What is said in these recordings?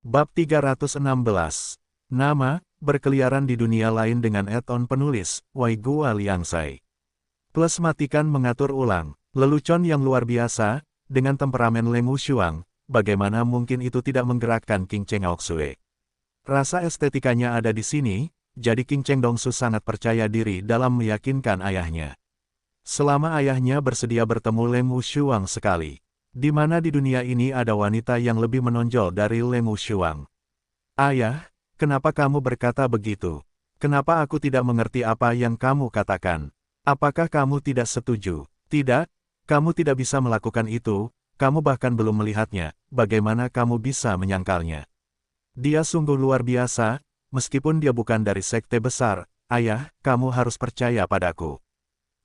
Bab 316. Nama, berkeliaran di dunia lain dengan add-on penulis, Wai Gua Liangsai. Plus matikan mengatur ulang, lelucon yang luar biasa, dengan temperamen Leng Wushuang, bagaimana mungkin itu tidak menggerakkan King Cheng Aoksue. Rasa estetikanya ada di sini, jadi King Cheng Dongsu sangat percaya diri dalam meyakinkan ayahnya. Selama ayahnya bersedia bertemu Leng Wushuang sekali. Di mana di dunia ini ada wanita yang lebih menonjol dari Leng Wushuang? Ayah, kenapa kamu berkata begitu? Kenapa aku tidak mengerti apa yang kamu katakan? Apakah kamu tidak setuju? Tidak, kamu tidak bisa melakukan itu, kamu bahkan belum melihatnya, bagaimana kamu bisa menyangkalnya? Dia sungguh luar biasa, meskipun dia bukan dari sekte besar, ayah, kamu harus percaya padaku.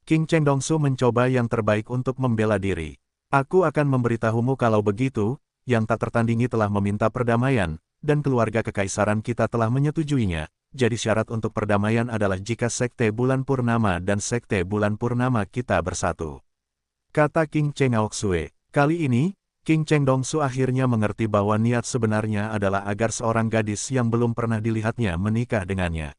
King Cheng Dongsu mencoba yang terbaik untuk membela diri. Aku akan memberitahumu kalau begitu, yang tak tertandingi telah meminta perdamaian, dan keluarga kekaisaran kita telah menyetujuinya, jadi syarat untuk perdamaian adalah jika sekte bulan purnama dan sekte bulan purnama kita bersatu. Kata King Cheng Aoksue. Kali ini, King Cheng Dongsu akhirnya mengerti bahwa niat sebenarnya adalah agar seorang gadis yang belum pernah dilihatnya menikah dengannya.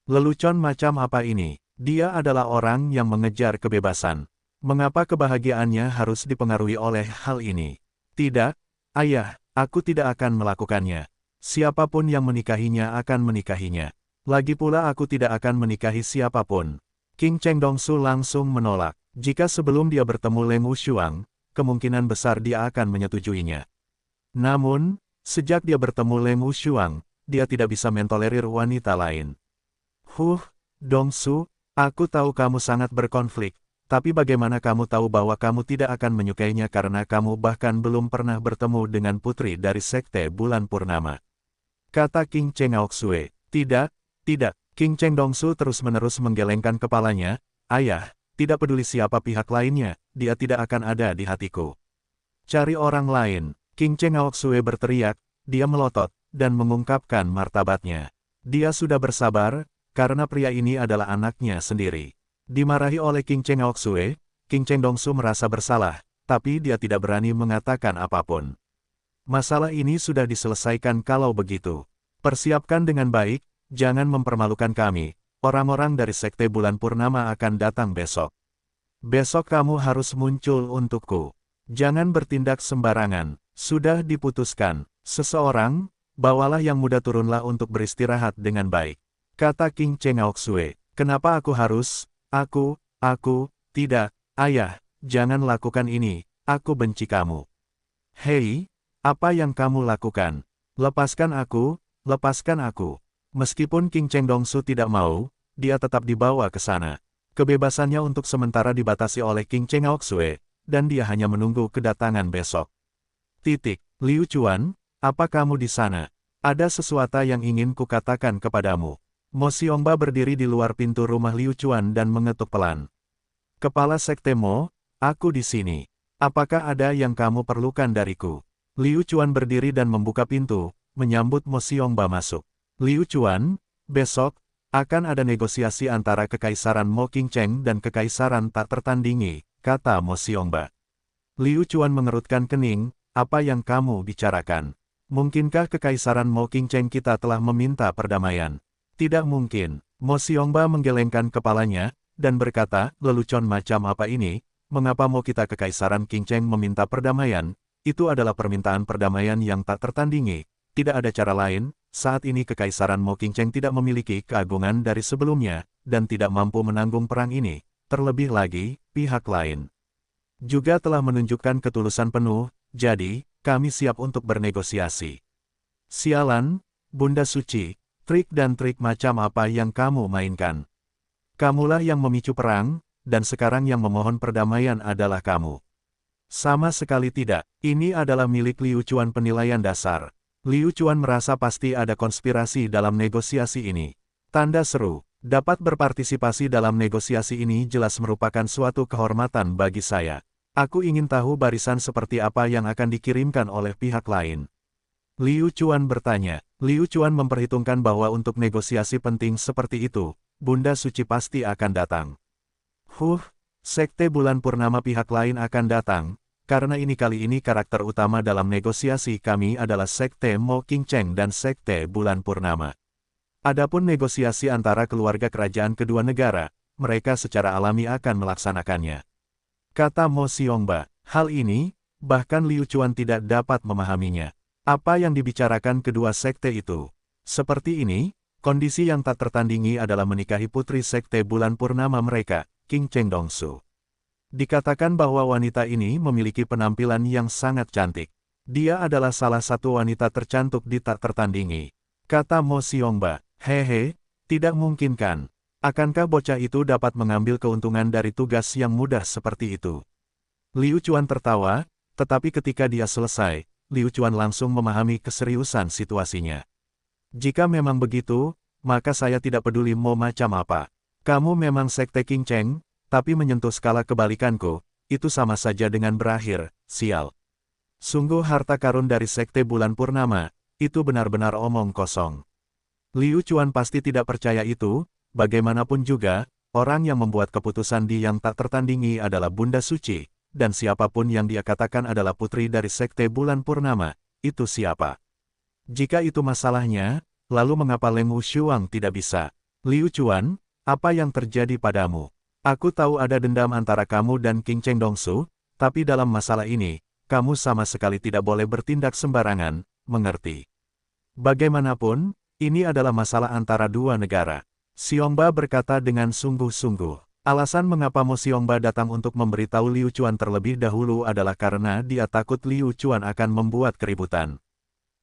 Lelucon macam apa ini? Dia adalah orang yang mengejar kebebasan. Mengapa kebahagiaannya harus dipengaruhi oleh hal ini? Tidak, ayah, aku tidak akan melakukannya. Siapapun yang menikahinya akan menikahinya. Lagi pula aku tidak akan menikahi siapapun. King Cheng Dongsu langsung menolak. Jika sebelum dia bertemu Leng Wushuang, kemungkinan besar dia akan menyetujuinya. Namun, sejak dia bertemu Leng Wushuang, dia tidak bisa mentolerir wanita lain. Dongsu, aku tahu kamu sangat berkonflik. Tapi bagaimana kamu tahu bahwa kamu tidak akan menyukainya karena kamu bahkan belum pernah bertemu dengan putri dari sekte bulan purnama? Kata King Cheng Aoksue. Tidak. King Cheng Dongsu terus-menerus menggelengkan kepalanya. Ayah, tidak peduli siapa pihak lainnya, dia tidak akan ada di hatiku. Cari orang lain. King Cheng Aoksue berteriak, dia melotot, dan mengungkapkan martabatnya. Dia sudah bersabar, karena pria ini adalah anaknya sendiri. Dimarahi oleh King Cheng Aoksue, King Cheng Dongsu merasa bersalah, tapi dia tidak berani mengatakan apapun. Masalah ini sudah diselesaikan kalau begitu. Persiapkan dengan baik, jangan mempermalukan kami, orang-orang dari sekte bulan purnama akan datang besok. Besok kamu harus muncul untukku. Jangan bertindak sembarangan, sudah diputuskan. Seseorang, bawalah yang muda turunlah untuk beristirahat dengan baik. Kata King Cheng Aoksue, kenapa aku harus... Aku, tidak, ayah, jangan lakukan ini, aku benci kamu. Hei, apa yang kamu lakukan? Lepaskan aku. Meskipun King Cheng Dongsu tidak mau, dia tetap dibawa ke sana. Kebebasannya untuk sementara dibatasi oleh King Cheng Aoksue, dan dia hanya menunggu kedatangan besok. Liu Chuan, apa kamu di sana? Ada sesuatu yang ingin kukatakan kepadamu. Mo Xiongba berdiri di luar pintu rumah Liu Chuan dan mengetuk pelan. Kepala Sekte Mo, aku di sini. Apakah ada yang kamu perlukan dariku? Liu Chuan berdiri dan membuka pintu, menyambut Mo Xiongba masuk. Liu Chuan, besok, akan ada negosiasi antara Kekaisaran Mo Qingcheng dan Kekaisaran tak tertandingi, kata Mo Xiongba. Liu Chuan mengerutkan kening, apa yang kamu bicarakan? Mungkinkah Kekaisaran Mo Qingcheng kita telah meminta perdamaian? Tidak mungkin. Mo Xiongba menggelengkan kepalanya, dan berkata, lelucon macam apa ini, mengapa mau kita Kekaisaran Qingcheng meminta perdamaian? Itu adalah permintaan perdamaian yang tak tertandingi. Tidak ada cara lain, saat ini Kekaisaran Mo Qingcheng tidak memiliki keagungan dari sebelumnya, dan tidak mampu menanggung perang ini. Terlebih lagi, pihak lain juga telah menunjukkan ketulusan penuh, jadi, kami siap untuk bernegosiasi. Sialan, Bunda Suci. Trik dan trik macam apa yang kamu mainkan? Kamulah yang memicu perang, dan sekarang yang memohon perdamaian adalah kamu. Sama sekali tidak, ini adalah milik Liu Chuan penilaian dasar. Liu Chuan merasa pasti ada konspirasi dalam negosiasi ini. Tanda seru, dapat berpartisipasi dalam negosiasi ini jelas merupakan suatu kehormatan bagi saya. Aku ingin tahu barisan seperti apa yang akan dikirimkan oleh pihak lain. Liu Chuan bertanya. Liu Chuan memperhitungkan bahwa untuk negosiasi penting seperti itu, Bunda Suci pasti akan datang. Sekte bulan purnama pihak lain akan datang, karena kali ini karakter utama dalam negosiasi kami adalah Sekte Mo Qingcheng dan Sekte Bulan Purnama. Adapun negosiasi antara keluarga kerajaan kedua negara, mereka secara alami akan melaksanakannya. Kata Mo Xiongba, hal ini, bahkan Liu Chuan tidak dapat memahaminya. Apa yang dibicarakan kedua sekte itu? Seperti ini, kondisi yang tak tertandingi adalah menikahi putri Sekte Bulan Purnama mereka, Qingcheng Dongsu. Dikatakan bahwa wanita ini memiliki penampilan yang sangat cantik. Dia adalah salah satu wanita tercantik di tak tertandingi. Kata Mo Xiongba, hehe, tidak mungkin kan? Akankah bocah itu dapat mengambil keuntungan dari tugas yang mudah seperti itu? Liu Chuan tertawa, tetapi ketika dia selesai, Liu Chuan langsung memahami keseriusan situasinya. Jika memang begitu, maka saya tidak peduli mau macam apa. Kamu memang Sekte Qingcheng, tapi menyentuh skala kebalikanku, itu sama saja dengan berakhir, sial. Sungguh harta karun dari Sekte Bulan Purnama, itu benar-benar omong kosong. Liu Chuan pasti tidak percaya itu, bagaimanapun juga, orang yang membuat keputusan di yang tak tertandingi adalah Bunda Suci, dan siapapun yang dia katakan adalah putri dari Sekte Bulan Purnama, itu siapa? Jika itu masalahnya, lalu mengapa Leng Wushuang tidak bisa? Liu Chuan, apa yang terjadi padamu? Aku tahu ada dendam antara kamu dan Qingcheng Dongsu, tapi dalam masalah ini, kamu sama sekali tidak boleh bertindak sembarangan, mengerti? Bagaimanapun, ini adalah masalah antara dua negara. Xiongba berkata dengan sungguh-sungguh. Alasan mengapa Mo Xiongba datang untuk memberitahu Liu Chuan terlebih dahulu adalah karena dia takut Liu Chuan akan membuat keributan.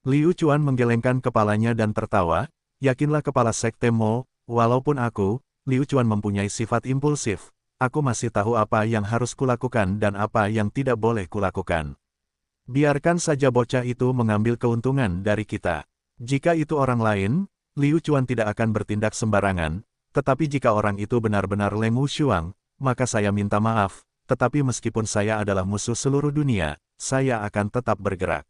Liu Chuan menggelengkan kepalanya dan tertawa, yakinlah kepala Sekte Mo, walaupun aku, Liu Chuan mempunyai sifat impulsif, aku masih tahu apa yang harus kulakukan dan apa yang tidak boleh kulakukan. Biarkan saja bocah itu mengambil keuntungan dari kita. Jika itu orang lain, Liu Chuan tidak akan bertindak sembarangan, tetapi jika orang itu benar-benar Leng Wushuang, maka saya minta maaf, tetapi meskipun saya adalah musuh seluruh dunia, saya akan tetap bergerak.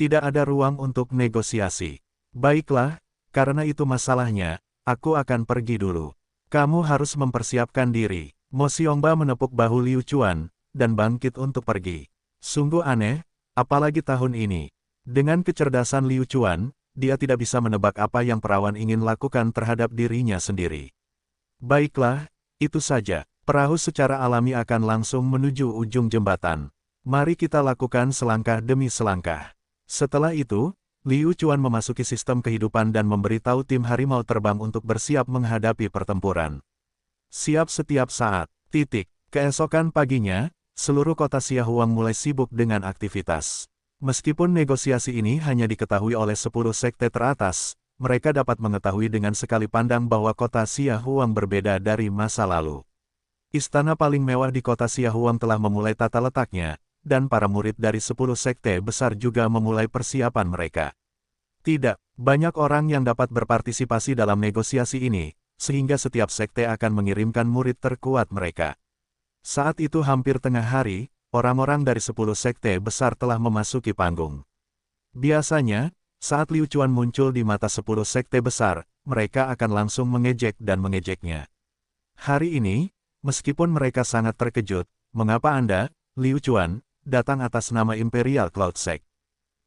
Tidak ada ruang untuk negosiasi. Baiklah, karena itu masalahnya, aku akan pergi dulu. Kamu harus mempersiapkan diri. Mo Xiongba menepuk bahu Liu Chuan, dan bangkit untuk pergi. Sungguh aneh, apalagi tahun ini. Dengan kecerdasan Liu Chuan, dia tidak bisa menebak apa yang perawan ingin lakukan terhadap dirinya sendiri. Baiklah, itu saja. Perahu secara alami akan langsung menuju ujung jembatan. Mari kita lakukan selangkah demi selangkah. Setelah itu, Liu Chuan memasuki sistem kehidupan dan memberitahu tim harimau terbang untuk bersiap menghadapi pertempuran. Siap setiap saat. Keesokan paginya, seluruh kota Xia-Huang mulai sibuk dengan aktivitas. Meskipun negosiasi ini hanya diketahui oleh 10 sekte teratas, mereka dapat mengetahui dengan sekali pandang bahwa kota Xia-Huang berbeda dari masa lalu. Istana paling mewah di kota Xia-Huang telah memulai tata letaknya, dan para murid dari 10 sekte besar juga memulai persiapan mereka. Tidak, banyak orang yang dapat berpartisipasi dalam negosiasi ini, sehingga setiap sekte akan mengirimkan murid terkuat mereka. Saat itu hampir tengah hari, orang-orang dari 10 sekte besar telah memasuki panggung. Biasanya, saat Liu Chuan muncul di mata 10 sekte besar, mereka akan langsung mengejek dan mengejeknya. Hari ini, meskipun mereka sangat terkejut, mengapa Anda, Liu Chuan, datang atas nama Imperial Cloud Sect?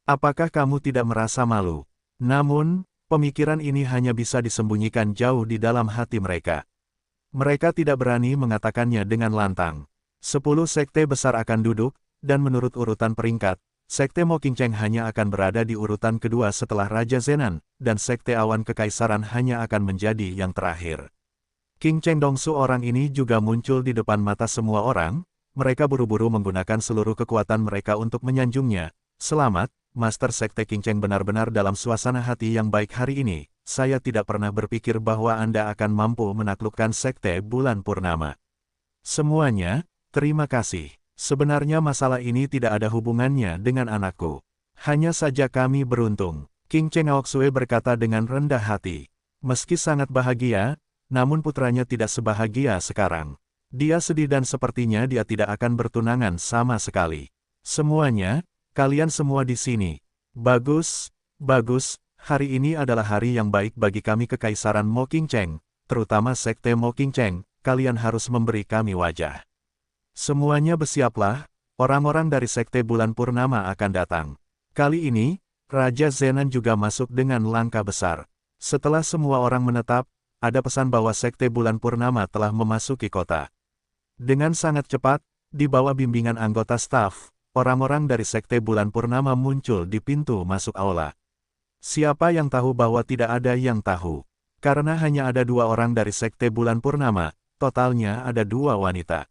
Apakah kamu tidak merasa malu? Namun, pemikiran ini hanya bisa disembunyikan jauh di dalam hati mereka. Mereka tidak berani mengatakannya dengan lantang. 10 sekte besar akan duduk, dan menurut urutan peringkat, Sekte Mo Qingcheng hanya akan berada di urutan kedua setelah Raja Zenan, dan Sekte Awan Kekaisaran hanya akan menjadi yang terakhir. Qingcheng Dongsu orang ini juga muncul di depan mata semua orang, mereka buru-buru menggunakan seluruh kekuatan mereka untuk menyanjungnya. Selamat, Master Sekte Qingcheng benar-benar dalam suasana hati yang baik hari ini, saya tidak pernah berpikir bahwa Anda akan mampu menaklukkan Sekte Bulan Purnama. Semuanya, terima kasih. Sebenarnya masalah ini tidak ada hubungannya dengan anakku. Hanya saja kami beruntung. Qingcheng Aoxue berkata dengan rendah hati. Meski sangat bahagia, namun putranya tidak sebahagia sekarang. Dia sedih dan sepertinya dia tidak akan bertunangan sama sekali. Semuanya, kalian semua di sini. Bagus, bagus, hari ini adalah hari yang baik bagi kami Kekaisaran Mo Qingcheng, terutama Sekte Mo Qingcheng, kalian harus memberi kami wajah. Semuanya bersiaplah, orang-orang dari Sekte Bulan Purnama akan datang. Kali ini, Raja Zenan juga masuk dengan langkah besar. Setelah semua orang menetap, ada pesan bahwa Sekte Bulan Purnama telah memasuki kota. Dengan sangat cepat, di bawah bimbingan anggota staf, orang-orang dari Sekte Bulan Purnama muncul di pintu masuk aula. Siapa yang tahu bahwa tidak ada yang tahu? Karena hanya ada 2 orang dari Sekte Bulan Purnama, totalnya ada 2 wanita.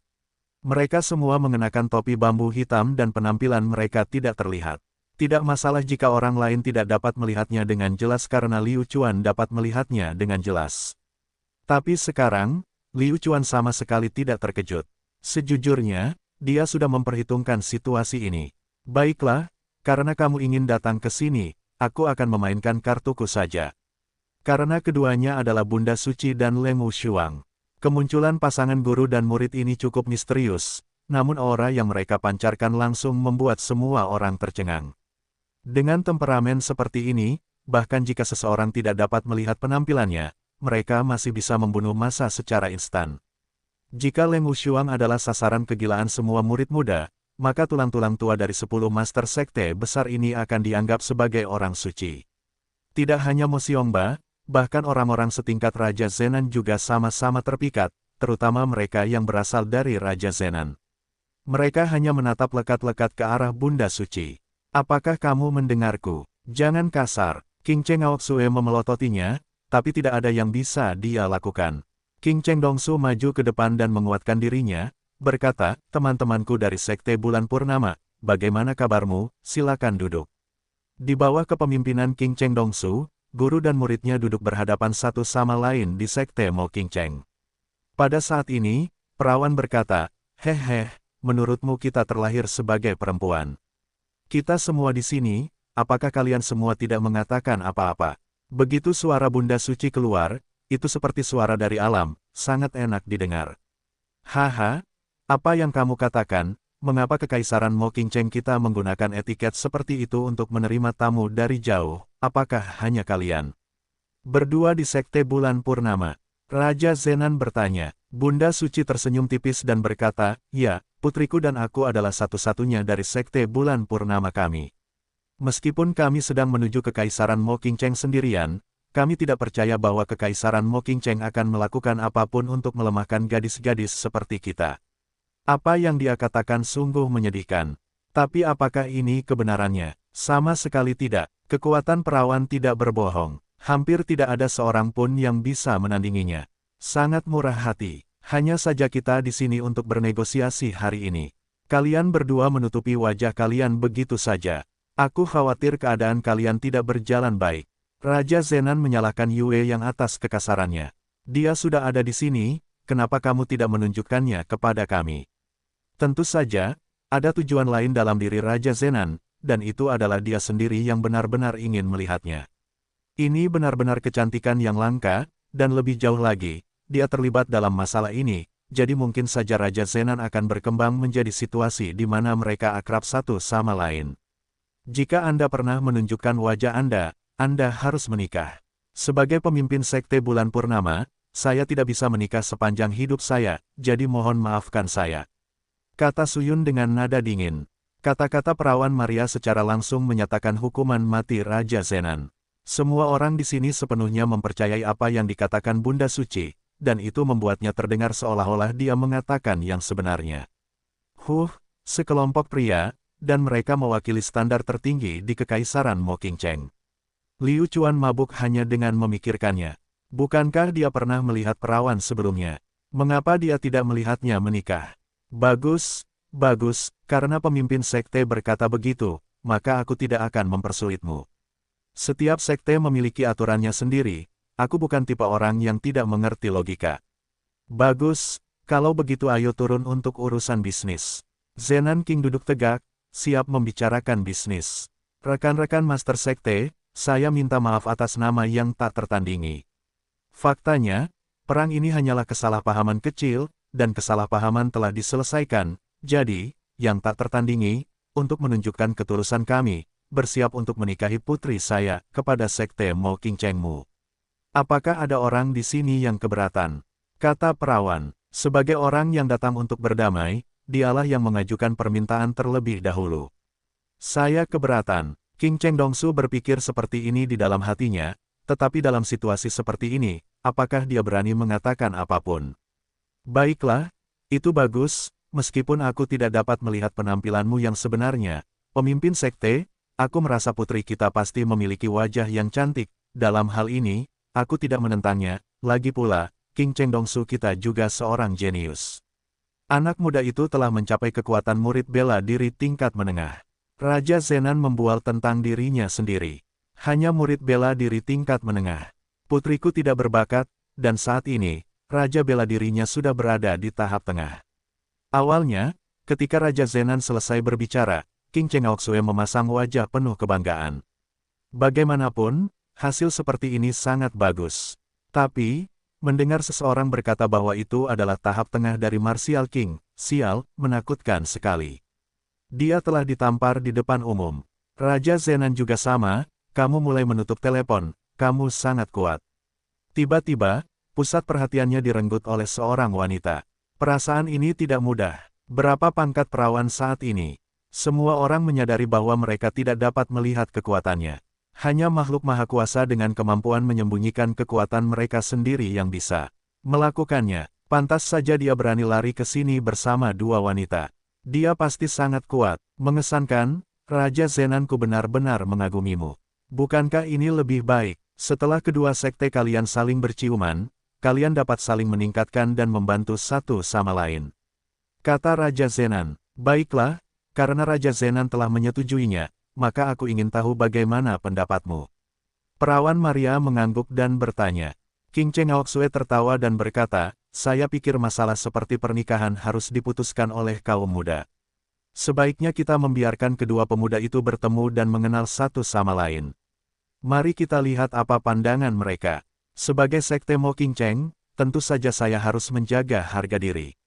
Mereka semua mengenakan topi bambu hitam dan penampilan mereka tidak terlihat. Tidak masalah jika orang lain tidak dapat melihatnya dengan jelas karena Liu Chuan dapat melihatnya dengan jelas. Tapi sekarang, Liu Chuan sama sekali tidak terkejut. Sejujurnya, dia sudah memperhitungkan situasi ini. Baiklah, karena kamu ingin datang ke sini, aku akan memainkan kartuku saja. Karena keduanya adalah Bunda Suci dan Leng Wushuang. Kemunculan pasangan guru dan murid ini cukup misterius, namun aura yang mereka pancarkan langsung membuat semua orang tercengang. Dengan temperamen seperti ini, bahkan jika seseorang tidak dapat melihat penampilannya, mereka masih bisa membunuh massa secara instan. Jika Leng Wushuang adalah sasaran kegilaan semua murid muda, maka tulang-tulang tua dari 10 master sekte besar ini akan dianggap sebagai orang suci. Tidak hanya Mo Xiongba, bahkan orang-orang setingkat Raja Zenan juga sama-sama terpikat, terutama mereka yang berasal dari Raja Zenan. Mereka hanya menatap lekat-lekat ke arah Bunda Suci. Apakah kamu mendengarku? Jangan kasar. King Cheng Aoksue memelototinya, tapi tidak ada yang bisa dia lakukan. King Cheng Dongsu maju ke depan dan menguatkan dirinya, berkata, teman-temanku dari Sekte Bulan Purnama, bagaimana kabarmu? Silakan duduk. Di bawah kepemimpinan King Cheng Dongsu, guru dan muridnya duduk berhadapan satu sama lain di Sekte Mo King Cheng. Pada saat ini, perawan berkata, hehe, menurutmu kita terlahir sebagai perempuan. Kita semua di sini, apakah kalian semua tidak mengatakan apa-apa? Begitu suara Bunda Suci keluar, itu seperti suara dari alam, sangat enak didengar. Haha, apa yang kamu katakan, mengapa Kekaisaran Mo King Cheng kita menggunakan etiket seperti itu untuk menerima tamu dari jauh, apakah hanya kalian berdua di Sekte Bulan Purnama? Raja Zenan bertanya. Bunda Suci tersenyum tipis dan berkata, ya, putriku dan aku adalah satu-satunya dari Sekte Bulan Purnama kami. Meskipun kami sedang menuju Kekaisaran Mo King Cheng sendirian, kami tidak percaya bahwa Kekaisaran Mo King Cheng akan melakukan apapun untuk melemahkan gadis-gadis seperti kita. Apa yang dia katakan sungguh menyedihkan. Tapi apakah ini kebenarannya? Sama sekali tidak. Kekuatan perawan tidak berbohong. Hampir tidak ada seorang pun yang bisa menandinginya. Sangat murah hati. Hanya saja kita di sini untuk bernegosiasi hari ini. Kalian berdua menutupi wajah kalian begitu saja. Aku khawatir keadaan kalian tidak berjalan baik. Raja Zenan menyalahkan Yue yang atas kekasarannya. Dia sudah ada di sini, kenapa kamu tidak menunjukkannya kepada kami? Tentu saja, ada tujuan lain dalam diri Raja Zenan, dan itu adalah dia sendiri yang benar-benar ingin melihatnya. Ini benar-benar kecantikan yang langka, dan lebih jauh lagi, dia terlibat dalam masalah ini, jadi mungkin saja Raja Zenan akan berkembang menjadi situasi di mana mereka akrab satu sama lain. Jika Anda pernah menunjukkan wajah Anda harus menikah. Sebagai pemimpin Sekte Bulan Purnama, saya tidak bisa menikah sepanjang hidup saya, jadi mohon maafkan saya. Kata Suyun dengan nada dingin. Kata-kata perawan Maria secara langsung menyatakan hukuman mati Raja Zenan. Semua orang di sini sepenuhnya mempercayai apa yang dikatakan Bunda Suci, dan itu membuatnya terdengar seolah-olah dia mengatakan yang sebenarnya. Sekelompok pria, dan mereka mewakili standar tertinggi di Kekaisaran Mo King Cheng. Liu Chuan mabuk hanya dengan memikirkannya. Bukankah dia pernah melihat perawan sebelumnya? Mengapa dia tidak melihatnya menikah? Bagus, karena pemimpin sekte berkata begitu, maka aku tidak akan mempersulitmu. Setiap sekte memiliki aturannya sendiri, aku bukan tipe orang yang tidak mengerti logika. Bagus, kalau begitu ayo turun untuk urusan bisnis. Zenan King duduk tegak, siap membicarakan bisnis. Rekan-rekan Master Sekte, saya minta maaf atas nama yang tak tertandingi. Faktanya, perang ini hanyalah kesalahpahaman kecil, dan kesalahpahaman telah diselesaikan, jadi, yang tak tertandingi, untuk menunjukkan ketulusan kami, bersiap untuk menikahi putri saya, kepada Sekte Mo King Chengmu. Apakah ada orang di sini yang keberatan? Kata perawan, sebagai orang yang datang untuk berdamai, dialah yang mengajukan permintaan terlebih dahulu. Saya keberatan. King Cheng Dongsu berpikir seperti ini di dalam hatinya, tetapi dalam situasi seperti ini, apakah dia berani mengatakan apapun? Baiklah, itu bagus, meskipun aku tidak dapat melihat penampilanmu yang sebenarnya. Pemimpin sekte, aku merasa putri kita pasti memiliki wajah yang cantik. Dalam hal ini, aku tidak menentangnya. Lagi pula, King Cheng Dongsu kita juga seorang jenius. Anak muda itu telah mencapai kekuatan murid bela diri tingkat menengah. Raja Zenan membual tentang dirinya sendiri. Hanya murid bela diri tingkat menengah. Putriku tidak berbakat, dan saat ini, Raja bela dirinya sudah berada di tahap tengah. Awalnya, ketika Raja Zenan selesai berbicara, King Cheng Aoxue memasang wajah penuh kebanggaan. Bagaimanapun, hasil seperti ini sangat bagus. Tapi, mendengar seseorang berkata bahwa itu adalah tahap tengah dari Martial King, sial, menakutkan sekali. Dia telah ditampar di depan umum. Raja Zenan juga sama, kamu mulai menutup telepon, kamu sangat kuat. Tiba-tiba, pusat perhatiannya direnggut oleh seorang wanita. Perasaan ini tidak mudah. Berapa pangkat perawan saat ini? Semua orang menyadari bahwa mereka tidak dapat melihat kekuatannya. Hanya makhluk maha kuasa dengan kemampuan menyembunyikan kekuatan mereka sendiri yang bisa melakukannya. Pantas saja dia berani lari ke sini bersama dua wanita. Dia pasti sangat kuat. Mengesankan, Raja Zenanku benar-benar mengagumimu. Bukankah ini lebih baik? Setelah kedua sekte kalian saling berciuman, kalian dapat saling meningkatkan dan membantu satu sama lain. Kata Raja Zenan. Baiklah, karena Raja Zenan telah menyetujuinya, maka aku ingin tahu bagaimana pendapatmu. Perawan Maria mengangguk dan bertanya. King Cheng Aoxue tertawa dan berkata, saya pikir masalah seperti pernikahan harus diputuskan oleh kaum muda. Sebaiknya kita membiarkan kedua pemuda itu bertemu dan mengenal satu sama lain. Mari kita lihat apa pandangan mereka. Sebagai sekte Mo King Cheng, tentu saja saya harus menjaga harga diri.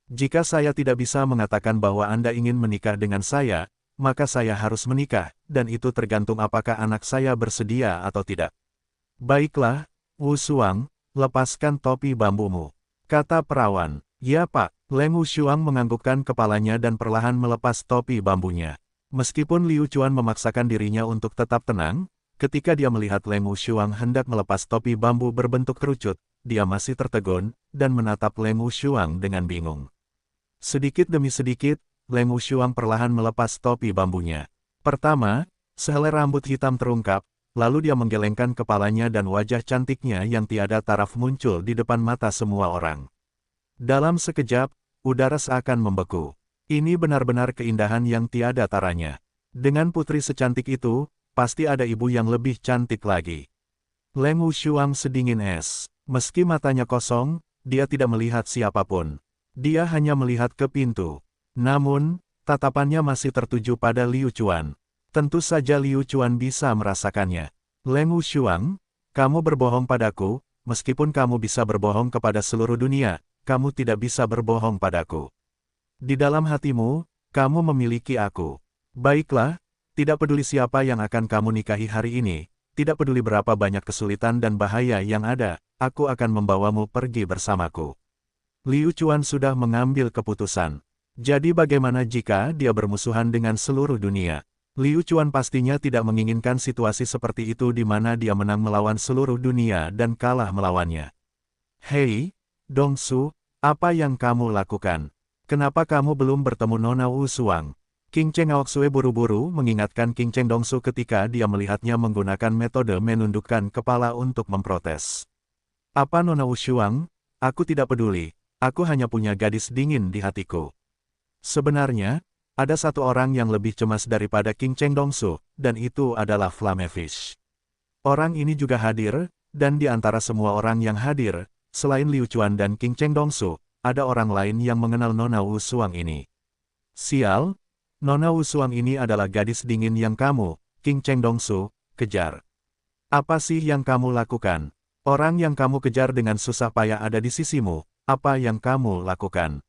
Jika saya tidak bisa mengatakan bahwa Anda ingin menikah dengan saya, maka saya harus menikah, dan itu tergantung apakah anak saya bersedia atau tidak. Baiklah, Wu Shuang, lepaskan topi bambumu. Kata perawan. Ya Pak. Leng Wu Shuang menganggukkan kepalanya dan perlahan melepas topi bambunya. Meskipun Liu Chuan memaksakan dirinya untuk tetap tenang, ketika dia melihat Leng Wu Shuang hendak melepas topi bambu berbentuk kerucut, dia masih tertegun, dan menatap Leng Wu Shuang dengan bingung. Sedikit demi sedikit, Leng Wu Shuang perlahan melepas topi bambunya. Pertama, sehelai rambut hitam terungkap, lalu dia menggelengkan kepalanya dan wajah cantiknya yang tiada taraf muncul di depan mata semua orang. Dalam sekejap, udara seakan membeku. Ini benar-benar keindahan yang tiada taranya. Dengan putri secantik itu, pasti ada ibu yang lebih cantik lagi. Leng Wu Shuang sedingin es. Meski matanya kosong, dia tidak melihat siapapun. Dia hanya melihat ke pintu. Namun, tatapannya masih tertuju pada Liu Chuan. Tentu saja Liu Chuan bisa merasakannya. Leng Wu Shuang, kamu berbohong padaku, meskipun kamu bisa berbohong kepada seluruh dunia, kamu tidak bisa berbohong padaku. Di dalam hatimu, kamu memiliki aku. Baiklah, tidak peduli siapa yang akan kamu nikahi hari ini, tidak peduli berapa banyak kesulitan dan bahaya yang ada, aku akan membawamu pergi bersamaku. Liu Chuan sudah mengambil keputusan. Jadi bagaimana jika dia bermusuhan dengan seluruh dunia? Liu Chuan pastinya tidak menginginkan situasi seperti itu di mana dia menang melawan seluruh dunia dan kalah melawannya. Hei, Dongsu, apa yang kamu lakukan? Kenapa kamu belum bertemu Nona Wu Shuang? King Cheng Aoxue buru-buru mengingatkan King Cheng Dongsu ketika dia melihatnya menggunakan metode menundukkan kepala untuk memprotes. Apa Nona Wu Shuang? Aku tidak peduli, aku hanya punya gadis dingin di hatiku. Sebenarnya, ada satu orang yang lebih cemas daripada King Cheng Dongsu, dan itu adalah Flamefish. Orang ini juga hadir, dan di antara semua orang yang hadir, selain Liu Chuan dan King Cheng Dongsu, ada orang lain yang mengenal Nona Wu Shuang ini. Sial, Nona Wu Shuang ini adalah gadis dingin yang kamu, King Cheng Dongsu, kejar. Apa sih yang kamu lakukan? Orang yang kamu kejar dengan susah payah ada di sisimu, apa yang kamu lakukan?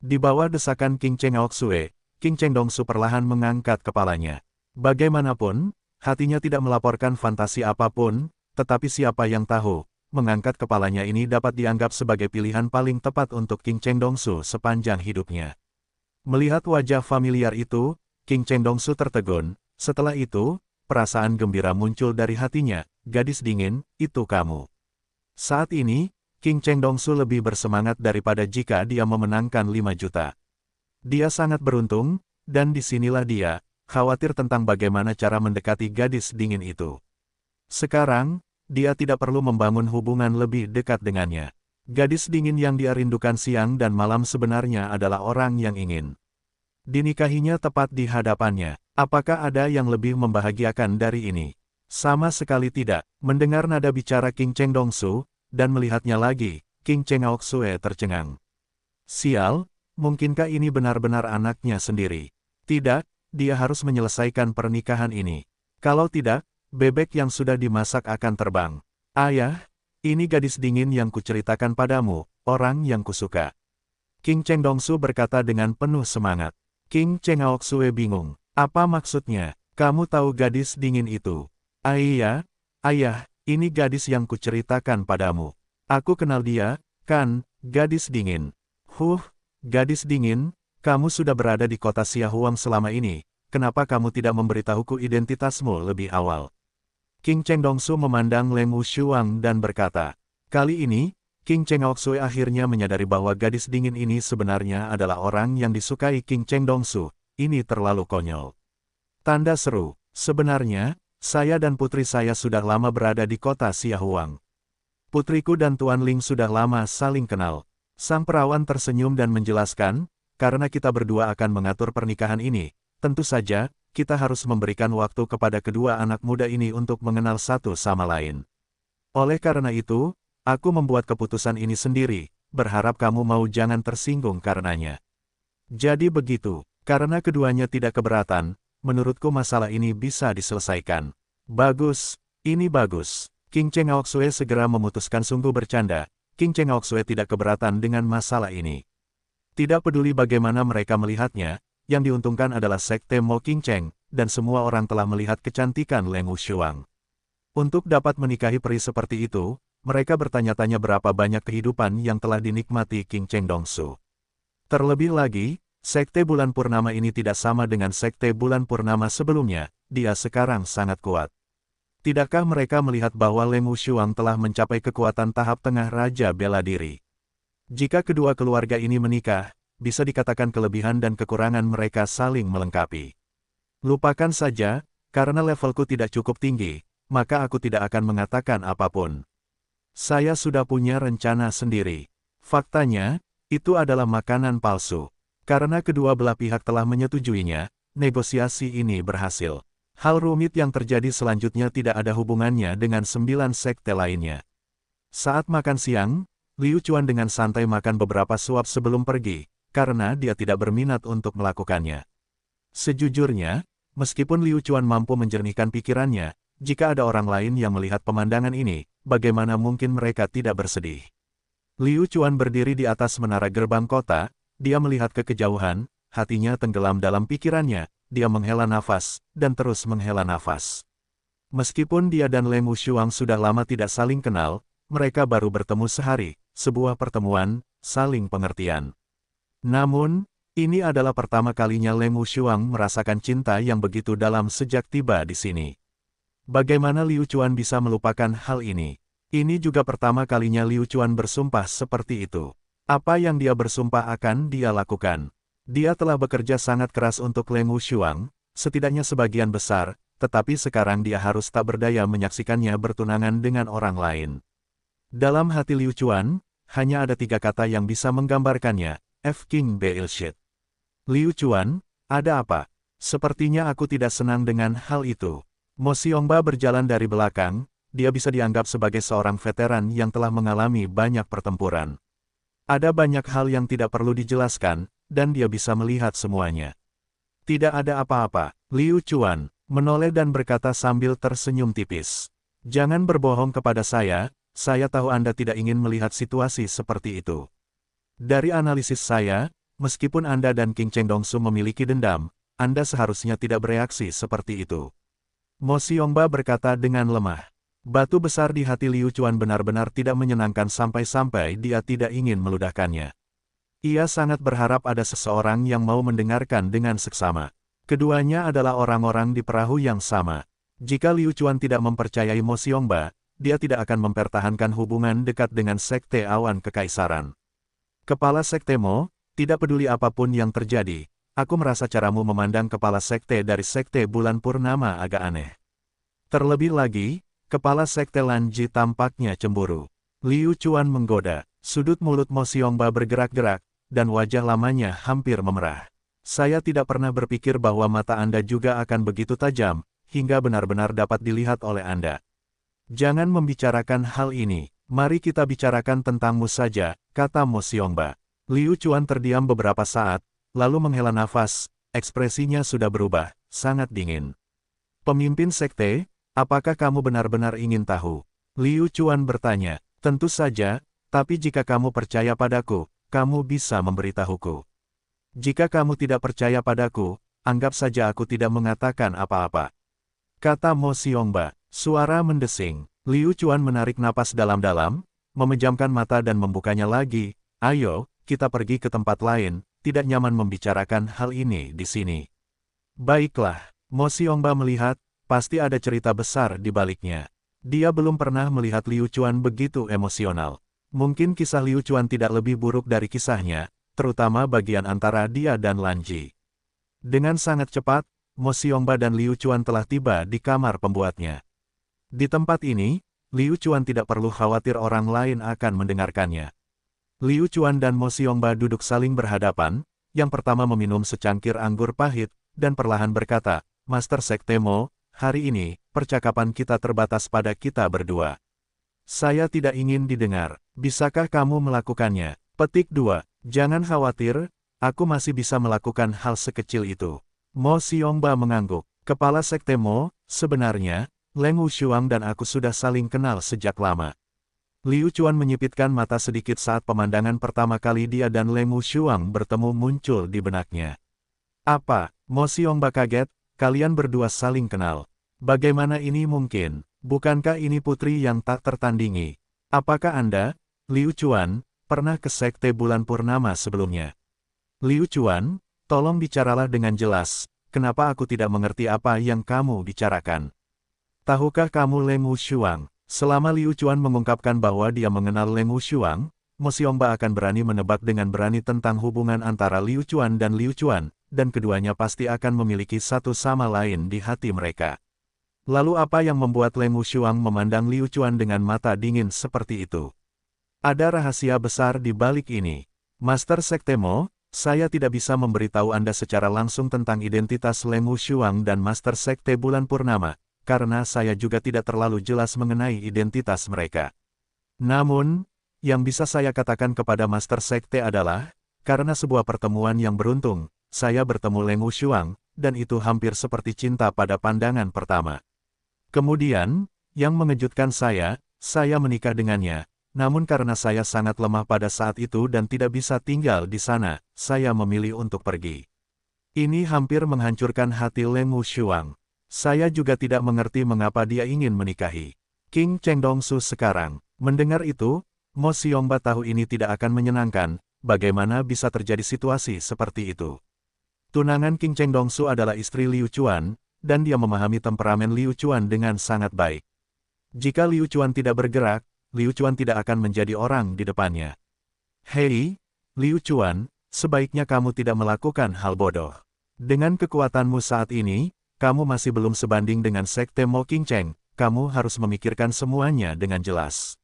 Di bawah desakan King Cheng Aoxue, King Cheng Dongsu perlahan mengangkat kepalanya. Bagaimanapun, hatinya tidak melaporkan fantasi apapun, tetapi siapa yang tahu, mengangkat kepalanya ini dapat dianggap sebagai pilihan paling tepat untuk King Cheng Dongsu sepanjang hidupnya. Melihat wajah familiar itu, King Cheng Dongsu tertegun. Setelah itu, perasaan gembira muncul dari hatinya. Gadis dingin, itu kamu. Saat ini, King Cheng Dongsu lebih bersemangat daripada jika dia memenangkan 5 juta. Dia sangat beruntung, dan disinilah dia, khawatir tentang bagaimana cara mendekati gadis dingin itu. Sekarang, dia tidak perlu membangun hubungan lebih dekat dengannya. Gadis dingin yang dia rindukan siang dan malam sebenarnya adalah orang yang ingin dinikahinya tepat di hadapannya. Apakah ada yang lebih membahagiakan dari ini? Sama sekali tidak. Mendengar nada bicara King Cheng Dongsu, dan melihatnya lagi, King Cheng Aoksue tercengang. Sial, mungkinkah ini benar-benar anaknya sendiri? Tidak, dia harus menyelesaikan pernikahan ini. Kalau tidak, bebek yang sudah dimasak akan terbang. Ayah, ini gadis dingin yang kuceritakan padamu, orang yang kusuka. King Cheng Dongsu berkata dengan penuh semangat. King Cheng Aoksue bingung. Apa maksudnya? Kamu tahu gadis dingin itu? Iya, ayah, ini gadis yang kuceritakan padamu. Aku kenal dia, kan, gadis dingin. Gadis dingin, kamu sudah berada di kota Xiaohuang selama ini, kenapa kamu tidak memberitahuku identitasmu lebih awal? King Cheng Dongsu memandang Leng Wushuang dan berkata, kali ini, King Cheng Aoksue akhirnya menyadari bahwa gadis dingin ini sebenarnya adalah orang yang disukai King Cheng Dongsu. Ini terlalu konyol. Tanda seru, sebenarnya, saya dan putri saya sudah lama berada di kota Xiaohuang. Putriku dan Tuan Ling sudah lama saling kenal. Sang perawan tersenyum dan menjelaskan, karena kita berdua akan mengatur pernikahan ini, tentu saja, kita harus memberikan waktu kepada kedua anak muda ini untuk mengenal satu sama lain. Oleh karena itu, aku membuat keputusan ini sendiri, berharap kamu mau jangan tersinggung karenanya. Jadi begitu, karena keduanya tidak keberatan, menurutku masalah ini bisa diselesaikan. Bagus, ini bagus. King Cheng Aoksue segera memutuskan sungguh bercanda, King Cheng Aoksue tidak keberatan dengan masalah ini. Tidak peduli bagaimana mereka melihatnya, yang diuntungkan adalah sekte Mo King Cheng, dan semua orang telah melihat kecantikan Leng Wushuang. Untuk dapat menikahi peri seperti itu, mereka bertanya-tanya berapa banyak kehidupan yang telah dinikmati King Cheng Dongsu. Terlebih lagi, sekte bulan purnama ini tidak sama dengan sekte bulan purnama sebelumnya, dia sekarang sangat kuat. Tidakkah mereka melihat bahwa Leng Wushuang telah mencapai kekuatan tahap tengah raja bela diri? Jika kedua keluarga ini menikah, bisa dikatakan kelebihan dan kekurangan mereka saling melengkapi. Lupakan saja, karena levelku tidak cukup tinggi, maka aku tidak akan mengatakan apapun. Saya sudah punya rencana sendiri. Faktanya, itu adalah makanan palsu. Karena kedua belah pihak telah menyetujuinya, negosiasi ini berhasil. Hal rumit yang terjadi selanjutnya tidak ada hubungannya dengan 9 sekte lainnya. Saat makan siang, Liu Chuan dengan santai makan beberapa suap sebelum pergi, karena dia tidak berminat untuk melakukannya. Sejujurnya, meskipun Liu Chuan mampu menjernihkan pikirannya, jika ada orang lain yang melihat pemandangan ini, bagaimana mungkin mereka tidak bersedih? Liu Chuan berdiri di atas menara gerbang kota, dia melihat ke kejauhan, hatinya tenggelam dalam pikirannya, dia menghela nafas, dan terus menghela nafas. Meskipun dia dan Leng Wushuang sudah lama tidak saling kenal, mereka baru bertemu sehari, sebuah pertemuan, saling pengertian. Namun, ini adalah pertama kalinya Leng Wushuang merasakan cinta yang begitu dalam sejak tiba di sini. Bagaimana Liu Chuan bisa melupakan hal ini? Ini juga pertama kalinya Liu Chuan bersumpah seperti itu. Apa yang dia bersumpah akan dia lakukan? Dia telah bekerja sangat keras untuk Leng Wushuang, setidaknya sebagian besar, tetapi sekarang dia harus tak berdaya menyaksikannya bertunangan dengan orang lain. Dalam hati Liu Chuan, hanya ada 3 kata yang bisa menggambarkannya, F. King Bullshit. Liu Chuan, ada apa? Sepertinya aku tidak senang dengan hal itu. Mo Xiongba berjalan dari belakang, dia bisa dianggap sebagai seorang veteran yang telah mengalami banyak pertempuran. Ada banyak hal yang tidak perlu dijelaskan, dan dia bisa melihat semuanya. Tidak ada apa-apa, Liu Chuan menoleh dan berkata sambil tersenyum tipis. Jangan berbohong kepada saya tahu Anda tidak ingin melihat situasi seperti itu. Dari analisis saya, meskipun Anda dan King Cheng Dongsu memiliki dendam, Anda seharusnya tidak bereaksi seperti itu. Mo Xiongba berkata dengan lemah. Batu besar di hati Liu Chuan benar-benar tidak menyenangkan sampai-sampai dia tidak ingin meludahkannya. Ia sangat berharap ada seseorang yang mau mendengarkan dengan seksama. Keduanya adalah orang-orang di perahu yang sama. Jika Liu Chuan tidak mempercayai Mo Xiongba, dia tidak akan mempertahankan hubungan dekat dengan Sekte Awan Kekaisaran. Kepala Sekte Mo, tidak peduli apapun yang terjadi, aku merasa caramu memandang kepala sekte dari Sekte Bulan Purnama agak aneh. Terlebih lagi, kepala Sekte Lanji tampaknya cemburu. Liu Chuan menggoda, sudut mulut Mo Xiongba bergerak-gerak, dan wajah lamanya hampir memerah. Saya tidak pernah berpikir bahwa mata Anda juga akan begitu tajam, hingga benar-benar dapat dilihat oleh Anda. Jangan membicarakan hal ini, mari kita bicarakan tentangmu saja, kata Mo Xiongba. Liu Chuan terdiam beberapa saat, lalu menghela nafas, ekspresinya sudah berubah, sangat dingin. Pemimpin sekte, apakah kamu benar-benar ingin tahu? Liu Chuan bertanya, tentu saja, tapi jika kamu percaya padaku, kamu bisa memberitahuku. Jika kamu tidak percaya padaku, anggap saja aku tidak mengatakan apa-apa. Kata Mo Xiongba, suara mendesing. Liu Chuan menarik napas dalam-dalam, memejamkan mata dan membukanya lagi. Ayo, kita pergi ke tempat lain, tidak nyaman membicarakan hal ini di sini. Baiklah, Mo Xiongba melihat, pasti ada cerita besar di baliknya. Dia belum pernah melihat Liu Chuan begitu emosional. Mungkin kisah Liu Chuan tidak lebih buruk dari kisahnya, terutama bagian antara dia dan Lanji. Dengan sangat cepat, Mo Xiongba dan Liu Chuan telah tiba di kamar pembuatnya. Di tempat ini, Liu Chuan tidak perlu khawatir orang lain akan mendengarkannya. Liu Chuan dan Mo Xiongba duduk saling berhadapan, yang pertama meminum secangkir anggur pahit, dan perlahan berkata, Master Sekte Mo, hari ini, percakapan kita terbatas pada kita berdua. Saya tidak ingin didengar, bisakah kamu melakukannya? Petik 2, jangan khawatir, aku masih bisa melakukan hal sekecil itu. Mo Xiongba mengangguk. Kepala Sekte Mo, sebenarnya, Leng Wushuang dan aku sudah saling kenal sejak lama. Liu Chuan menyipitkan mata sedikit saat pemandangan pertama kali dia dan Leng Wushuang bertemu muncul di benaknya. Apa? Mo Xiongba kaget, kalian berdua saling kenal. Bagaimana ini mungkin? Bukankah ini putri yang tak tertandingi? Apakah Anda, Liu Chuan, pernah ke Sekte Bulan Purnama sebelumnya? Liu Chuan, tolong bicaralah dengan jelas, kenapa aku tidak mengerti apa yang kamu bicarakan? Tahukah kamu Leng Wushuang? Selama Liu Chuan mengungkapkan bahwa dia mengenal Leng Wushuang, Mo Xiongba akan berani menebak dengan berani tentang hubungan antara Liu Chuan dan Liu Chuan, dan keduanya pasti akan memiliki satu sama lain di hati mereka. Lalu apa yang membuat Leng Wushuang memandang Liu Chuan dengan mata dingin seperti itu? Ada rahasia besar di balik ini. Master Sekte Mo, saya tidak bisa memberitahu Anda secara langsung tentang identitas Leng Wushuang dan Master Sekte Bulan Purnama, karena saya juga tidak terlalu jelas mengenai identitas mereka. Namun, yang bisa saya katakan kepada Master Sekte adalah, karena sebuah pertemuan yang beruntung, saya bertemu Leng Wushuang, dan itu hampir seperti cinta pada pandangan pertama. Kemudian, yang mengejutkan saya menikah dengannya. Namun karena saya sangat lemah pada saat itu dan tidak bisa tinggal di sana, saya memilih untuk pergi. Ini hampir menghancurkan hati Leng Wushuang. Saya juga tidak mengerti mengapa dia ingin menikahi King Cheng Dongsu sekarang. Mendengar itu, Mo Xiongba tahu ini tidak akan menyenangkan, bagaimana bisa terjadi situasi seperti itu. Tunangan King Cheng Dongsu adalah istri Liu Chuan, dan dia memahami temperamen Liu Chuan dengan sangat baik. Jika Liu Chuan tidak bergerak, Liu Chuan tidak akan menjadi orang di depannya. Hei, Liu Chuan, sebaiknya kamu tidak melakukan hal bodoh. Dengan kekuatanmu saat ini, kamu masih belum sebanding dengan Sekte Mo King Cheng, kamu harus memikirkan semuanya dengan jelas.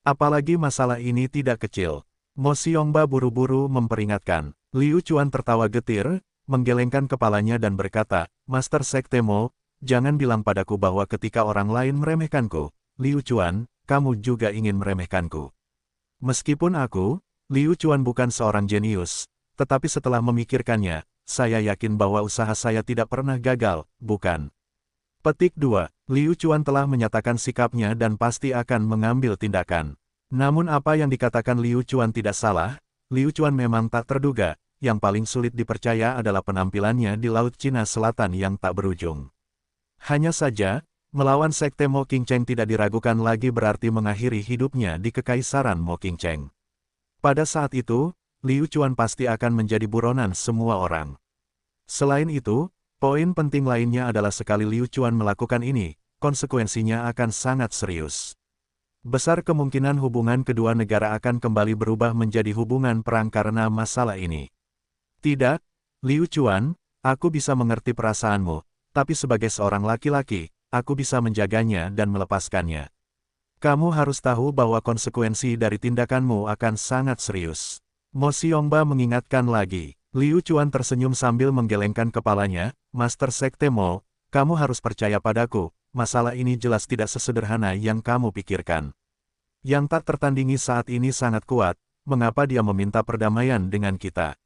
Apalagi masalah ini tidak kecil. Mo Xiongba buru-buru memperingatkan. Liu Chuan tertawa getir, menggelengkan kepalanya dan berkata, Master Sekte Mo, jangan bilang padaku bahwa ketika orang lain meremehkanku, Liu Chuan, kamu juga ingin meremehkanku. Meskipun aku, Liu Chuan bukan seorang jenius, tetapi setelah memikirkannya, saya yakin bahwa usaha saya tidak pernah gagal, bukan? Petik 2. Liu Chuan telah menyatakan sikapnya dan pasti akan mengambil tindakan. Namun apa yang dikatakan Liu Chuan tidak salah, Liu Chuan memang tak terduga, yang paling sulit dipercaya adalah penampilannya di Laut Cina Selatan yang tak berujung. Hanya saja, melawan Sekte Mo King Cheng tidak diragukan lagi berarti mengakhiri hidupnya di Kekaisaran Mo King Cheng. Pada saat itu, Liu Chuan pasti akan menjadi buronan semua orang. Selain itu, poin penting lainnya adalah sekali Liu Chuan melakukan ini, konsekuensinya akan sangat serius. Besar kemungkinan hubungan kedua negara akan kembali berubah menjadi hubungan perang karena masalah ini. Tidak, Liu Chuan, aku bisa mengerti perasaanmu, tapi sebagai seorang laki-laki, aku bisa menjaganya dan melepaskannya. Kamu harus tahu bahwa konsekuensi dari tindakanmu akan sangat serius. Mo Xiongba mengingatkan lagi. Liu Chuan tersenyum sambil menggelengkan kepalanya, Master Sekte Mo, kamu harus percaya padaku, masalah ini jelas tidak sesederhana yang kamu pikirkan. Yang tak tertandingi saat ini sangat kuat, mengapa dia meminta perdamaian dengan kita?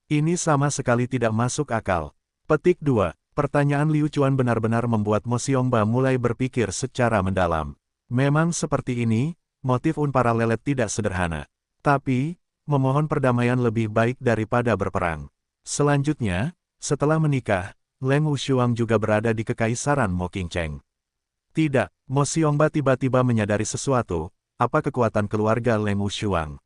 Ini sama sekali tidak masuk akal. Petik 2. Pertanyaan Liu Chuan benar-benar membuat Mo Xiongba mulai berpikir secara mendalam. Memang seperti ini, motif Unparalelet tidak sederhana. Tapi, memohon perdamaian lebih baik daripada berperang. Selanjutnya, setelah menikah, Leng Wushuang juga berada di Kekaisaran Mo Qingcheng. Tidak, Mo Xiongba tiba-tiba menyadari sesuatu, apa kekuatan keluarga Leng Wushuang?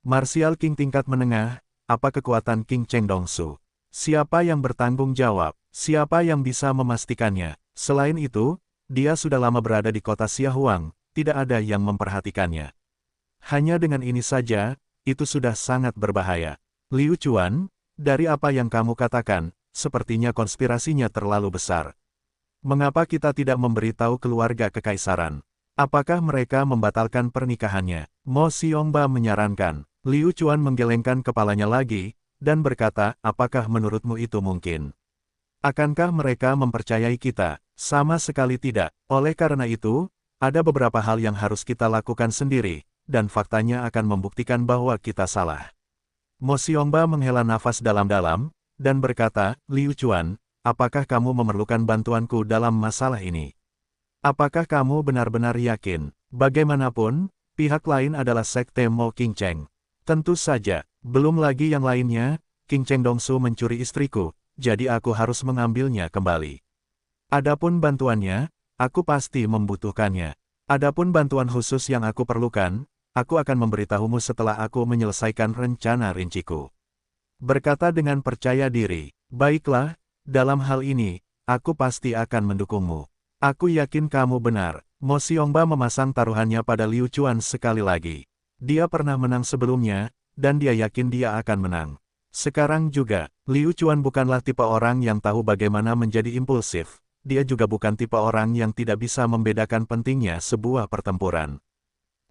Martial King tingkat menengah, apa kekuatan King Cheng Dongsu? Siapa yang bertanggung jawab? Siapa yang bisa memastikannya? Selain itu, dia sudah lama berada di kota Xiaohuang, tidak ada yang memperhatikannya. Hanya dengan ini saja, itu sudah sangat berbahaya. Liu Chuan, dari apa yang kamu katakan, sepertinya konspirasinya terlalu besar. Mengapa kita tidak memberitahu keluarga kekaisaran? Apakah mereka membatalkan pernikahannya? Mo Xiongba menyarankan. Liu Chuan menggelengkan kepalanya lagi, dan berkata, apakah menurutmu itu mungkin? Akankah mereka mempercayai kita? Sama sekali tidak. Oleh karena itu, ada beberapa hal yang harus kita lakukan sendiri, dan faktanya akan membuktikan bahwa kita salah. Mo Xiongba menghela nafas dalam-dalam, dan berkata, Liu Chuan, apakah kamu memerlukan bantuanku dalam masalah ini? Apakah kamu benar-benar yakin? Bagaimanapun, pihak lain adalah Sekte Mo Qingcheng. Tentu saja, belum lagi yang lainnya, King Cheng Dongsu mencuri istriku, jadi aku harus mengambilnya kembali. Adapun bantuannya, aku pasti membutuhkannya. Adapun bantuan khusus yang aku perlukan, aku akan memberitahumu setelah aku menyelesaikan rencana rinciku. Berkata dengan percaya diri, baiklah, dalam hal ini, aku pasti akan mendukungmu. Aku yakin kamu benar. Mo Xiongba memasang taruhannya pada Liu Chuan sekali lagi. Dia pernah menang sebelumnya, dan dia yakin dia akan menang. Sekarang juga, Liu Chuan bukanlah tipe orang yang tahu bagaimana menjadi impulsif. Dia juga bukan tipe orang yang tidak bisa membedakan pentingnya sebuah pertempuran.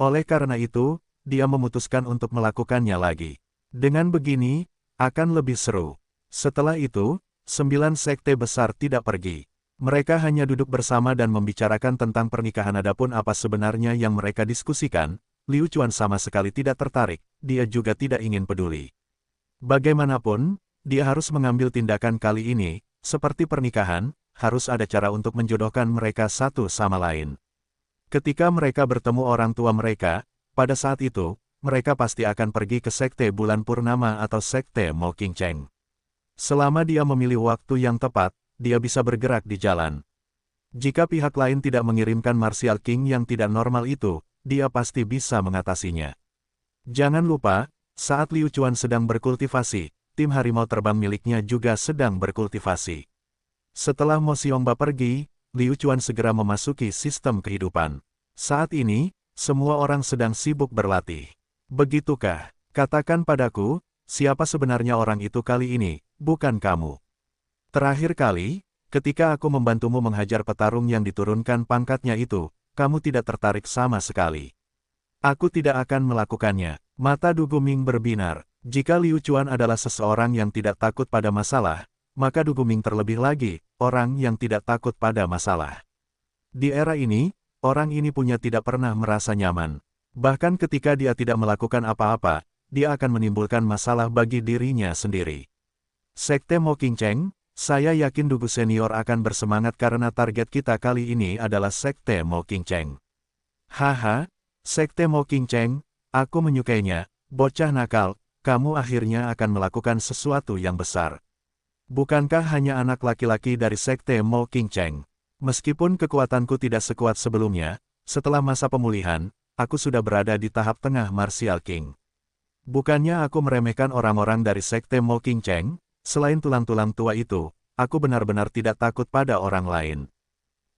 Oleh karena itu, dia memutuskan untuk melakukannya lagi. Dengan begini, akan lebih seru. Setelah itu, 9 sekte besar tidak pergi. Mereka hanya duduk bersama dan membicarakan tentang pernikahan. Adapun apa sebenarnya yang mereka diskusikan, Liu Chuan sama sekali tidak tertarik, dia juga tidak ingin peduli. Bagaimanapun, dia harus mengambil tindakan kali ini, seperti pernikahan, harus ada cara untuk menjodohkan mereka satu sama lain. Ketika mereka bertemu orang tua mereka, pada saat itu, mereka pasti akan pergi ke Sekte Bulan Purnama atau Sekte Mo Qingcheng. Selama dia memilih waktu yang tepat, dia bisa bergerak di jalan. Jika pihak lain tidak mengirimkan Martial King yang tidak normal itu, dia pasti bisa mengatasinya. Jangan lupa, saat Liu Chuan sedang berkultivasi, tim harimau terbang miliknya juga sedang berkultivasi. Setelah Mo Xiongba pergi, Liu Chuan segera memasuki sistem kehidupan. Saat ini, semua orang sedang sibuk berlatih. Begitukah? Katakan padaku, siapa sebenarnya orang itu kali ini, bukan kamu. Terakhir kali, ketika aku membantumu menghajar petarung yang diturunkan pangkatnya itu, kamu tidak tertarik sama sekali. Aku tidak akan melakukannya. Mata Du Guming berbinar. Jika Liu Chuan adalah seseorang yang tidak takut pada masalah, maka Du Guming terlebih lagi, orang yang tidak takut pada masalah. Di era ini, orang ini punya tidak pernah merasa nyaman. Bahkan ketika dia tidak melakukan apa-apa, dia akan menimbulkan masalah bagi dirinya sendiri. Sekte Mo Qingcheng, saya yakin Dugu Senior akan bersemangat karena target kita kali ini adalah Sekte Mo Qingcheng. Haha, Sekte Mo Qingcheng, aku menyukainya, bocah nakal, kamu akhirnya akan melakukan sesuatu yang besar. Bukankah hanya anak laki-laki dari Sekte Mo Qingcheng? Meskipun kekuatanku tidak sekuat sebelumnya, setelah masa pemulihan, aku sudah berada di tahap tengah Martial King. Bukannya aku meremehkan orang-orang dari Sekte Mo Qingcheng, selain tulang-tulang tua itu, aku benar-benar tidak takut pada orang lain.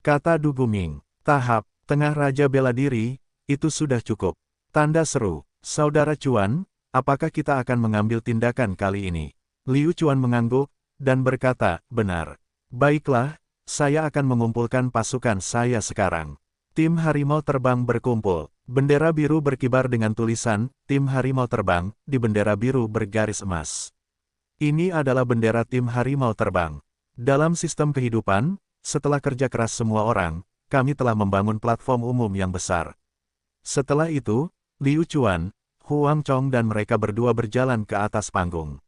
Kata Du Guming, tahap, tengah Raja Bela Diri, itu sudah cukup. Tanda seru, Saudara Chuan, apakah kita akan mengambil tindakan kali ini? Liu Chuan mengangguk, dan berkata, benar. Baiklah, saya akan mengumpulkan pasukan saya sekarang. Tim Harimau Terbang berkumpul. Bendera biru berkibar dengan tulisan, Tim Harimau Terbang, di bendera biru bergaris emas. Ini adalah bendera Tim Harimau Terbang. Dalam sistem kehidupan, setelah kerja keras semua orang, kami telah membangun platform umum yang besar. Setelah itu, Liu Chuan, Huang Chong dan mereka berdua berjalan ke atas panggung.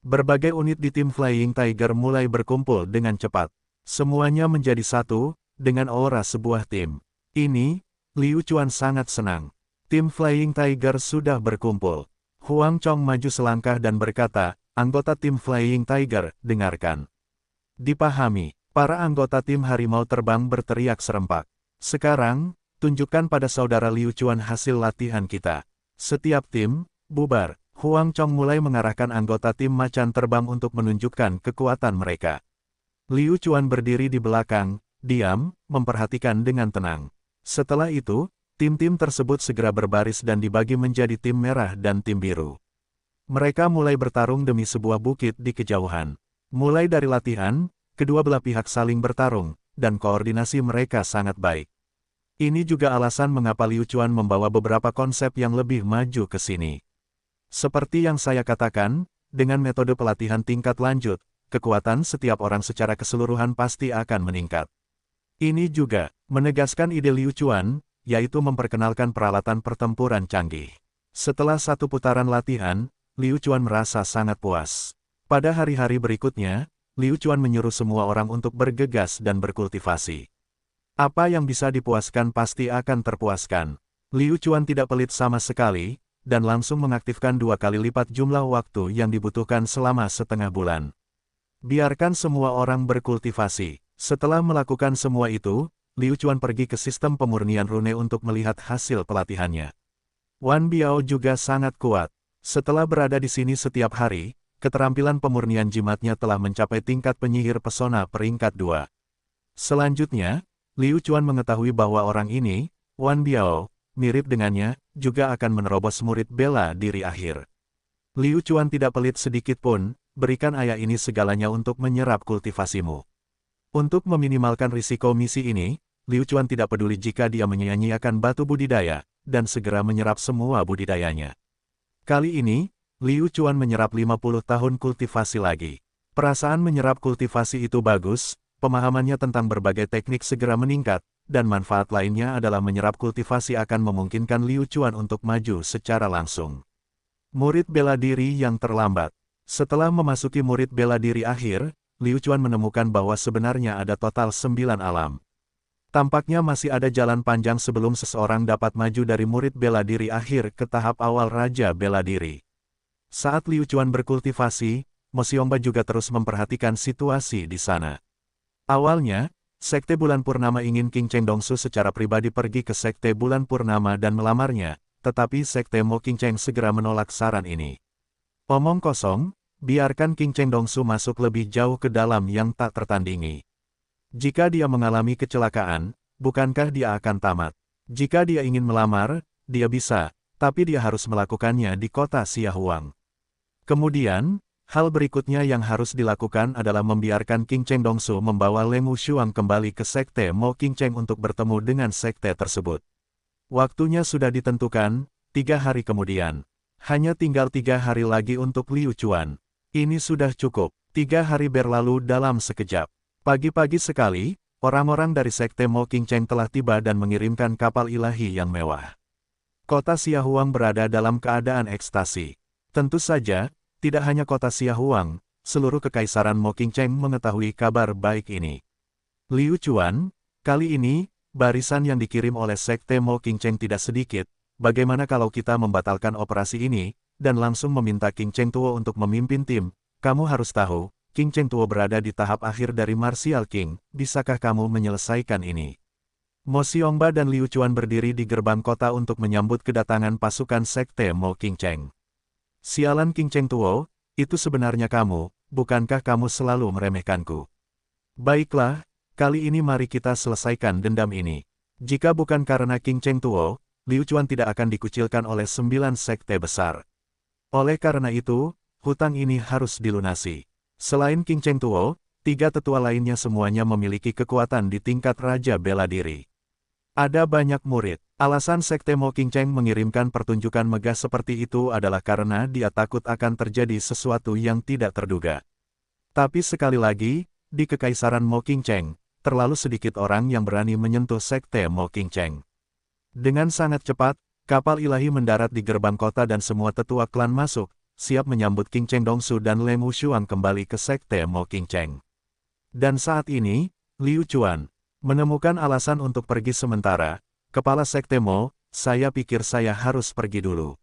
Berbagai unit di tim Flying Tiger mulai berkumpul dengan cepat. Semuanya menjadi satu, dengan aura sebuah tim. Ini, Liu Chuan sangat senang. Tim Flying Tiger sudah berkumpul. Huang Chong maju selangkah dan berkata, anggota tim Flying Tiger, dengarkan. Dipahami, para anggota tim Harimau Terbang berteriak serempak. Sekarang, tunjukkan pada saudara Liu Chuan hasil latihan kita. Setiap tim, bubar. Huang Chong mulai mengarahkan anggota tim macan terbang untuk menunjukkan kekuatan mereka. Liu Chuan berdiri di belakang, diam, memperhatikan dengan tenang. Setelah itu, tim-tim tersebut segera berbaris dan dibagi menjadi tim merah dan tim biru. Mereka mulai bertarung demi sebuah bukit di kejauhan. Mulai dari latihan, kedua belah pihak saling bertarung, dan koordinasi mereka sangat baik. Ini juga alasan mengapa Liu Chuan membawa beberapa konsep yang lebih maju ke sini. Seperti yang saya katakan, dengan metode pelatihan tingkat lanjut, kekuatan setiap orang secara keseluruhan pasti akan meningkat. Ini juga menegaskan ide Liu Chuan, yaitu memperkenalkan peralatan pertempuran canggih. Setelah satu putaran latihan, Liu Chuan merasa sangat puas. Pada hari-hari berikutnya, Liu Chuan menyuruh semua orang untuk bergegas dan berkultivasi. Apa yang bisa dipuaskan pasti akan terpuaskan. Liu Chuan tidak pelit sama sekali, dan langsung mengaktifkan 2 kali lipat jumlah waktu yang dibutuhkan selama setengah bulan. Biarkan semua orang berkultivasi. Setelah melakukan semua itu, Liu Chuan pergi ke sistem pemurnian rune untuk melihat hasil pelatihannya. Wan Biao juga sangat kuat. Setelah berada di sini setiap hari, keterampilan pemurnian jimatnya telah mencapai tingkat penyihir pesona peringkat 2. Selanjutnya, Liu Chuan mengetahui bahwa orang ini, Wan Biao, mirip dengannya, juga akan menerobos murid bela diri akhir. Liu Chuan tidak pelit sedikit pun, berikan ayah ini segalanya untuk menyerap kultivasimu. Untuk meminimalkan risiko misi ini, Liu Chuan tidak peduli jika dia menyia-nyiakan batu budidaya, dan segera menyerap semua budidayanya. Kali ini, Liu Chuan menyerap 50 tahun kultivasi lagi. Perasaan menyerap kultivasi itu bagus, pemahamannya tentang berbagai teknik segera meningkat, dan manfaat lainnya adalah menyerap kultivasi akan memungkinkan Liu Chuan untuk maju secara langsung. Murid bela diri yang terlambat. Setelah memasuki murid bela diri akhir, Liu Chuan menemukan bahwa sebenarnya ada total 9 alam. Tampaknya masih ada jalan panjang sebelum seseorang dapat maju dari murid bela diri akhir ke tahap awal Raja Bela Diri. Saat Liu Chuan berkultivasi, Mo Xiongba juga terus memperhatikan situasi di sana. Awalnya, Sekte Bulan Purnama ingin King Cheng Dongsu secara pribadi pergi ke Sekte Bulan Purnama dan melamarnya, tetapi Sekte Mo Qingcheng segera menolak saran ini. Omong kosong, biarkan King Cheng Dongsu masuk lebih jauh ke dalam yang tak tertandingi. Jika dia mengalami kecelakaan, bukankah dia akan tamat? Jika dia ingin melamar, dia bisa, tapi dia harus melakukannya di kota Xiaohuang. Kemudian, hal berikutnya yang harus dilakukan adalah membiarkan King Cheng Dongsu membawa Leng Wushuang kembali ke Sekte Mo Qingcheng untuk bertemu dengan sekte tersebut. Waktunya sudah ditentukan, 3 hari kemudian. Hanya tinggal 3 hari lagi untuk Liu Chuan. Ini sudah cukup. 3 hari berlalu dalam sekejap. Pagi-pagi sekali, orang-orang dari Sekte Mo Qingcheng telah tiba dan mengirimkan kapal ilahi yang mewah. Kota Xiaohuang berada dalam keadaan ekstasi. Tentu saja, tidak hanya kota Xiaohuang, seluruh kekaisaran Mo Qingcheng mengetahui kabar baik ini. Liu Chuan, kali ini, barisan yang dikirim oleh Sekte Mo Qingcheng tidak sedikit. Bagaimana kalau kita membatalkan operasi ini, dan langsung meminta King Cheng Tuo untuk memimpin tim? Kamu harus tahu, King Cheng Tuo berada di tahap akhir dari Martial King, bisakah kamu menyelesaikan ini? Mo Xiongba dan Liu Chuan berdiri di gerbang kota untuk menyambut kedatangan pasukan Sekte Mo Qingcheng. Sialan King Cheng Tuo, itu sebenarnya kamu, bukankah kamu selalu meremehkanku? Baiklah, kali ini mari kita selesaikan dendam ini. Jika bukan karena King Cheng Tuo, Liu Chuan tidak akan dikucilkan oleh 9 sekte besar. Oleh karena itu, hutang ini harus dilunasi. Selain King Cheng Tuo, 3 tetua lainnya semuanya memiliki kekuatan di tingkat Raja Bela Diri. Ada banyak murid. Alasan Sekte Mo King Cheng mengirimkan pertunjukan megah seperti itu adalah karena dia takut akan terjadi sesuatu yang tidak terduga. Tapi sekali lagi, di Kekaisaran Mo King Cheng, terlalu sedikit orang yang berani menyentuh Sekte Mo King Cheng. Dengan sangat cepat, kapal ilahi mendarat di gerbang kota dan semua tetua klan masuk, siap menyambut King Cheng Dongsu dan Leng Wushuang kembali ke Sekte Mo King Cheng. Dan saat ini, Liu Chuan menemukan alasan untuk pergi sementara. Kepala Sekte Mo, saya pikir saya harus pergi dulu.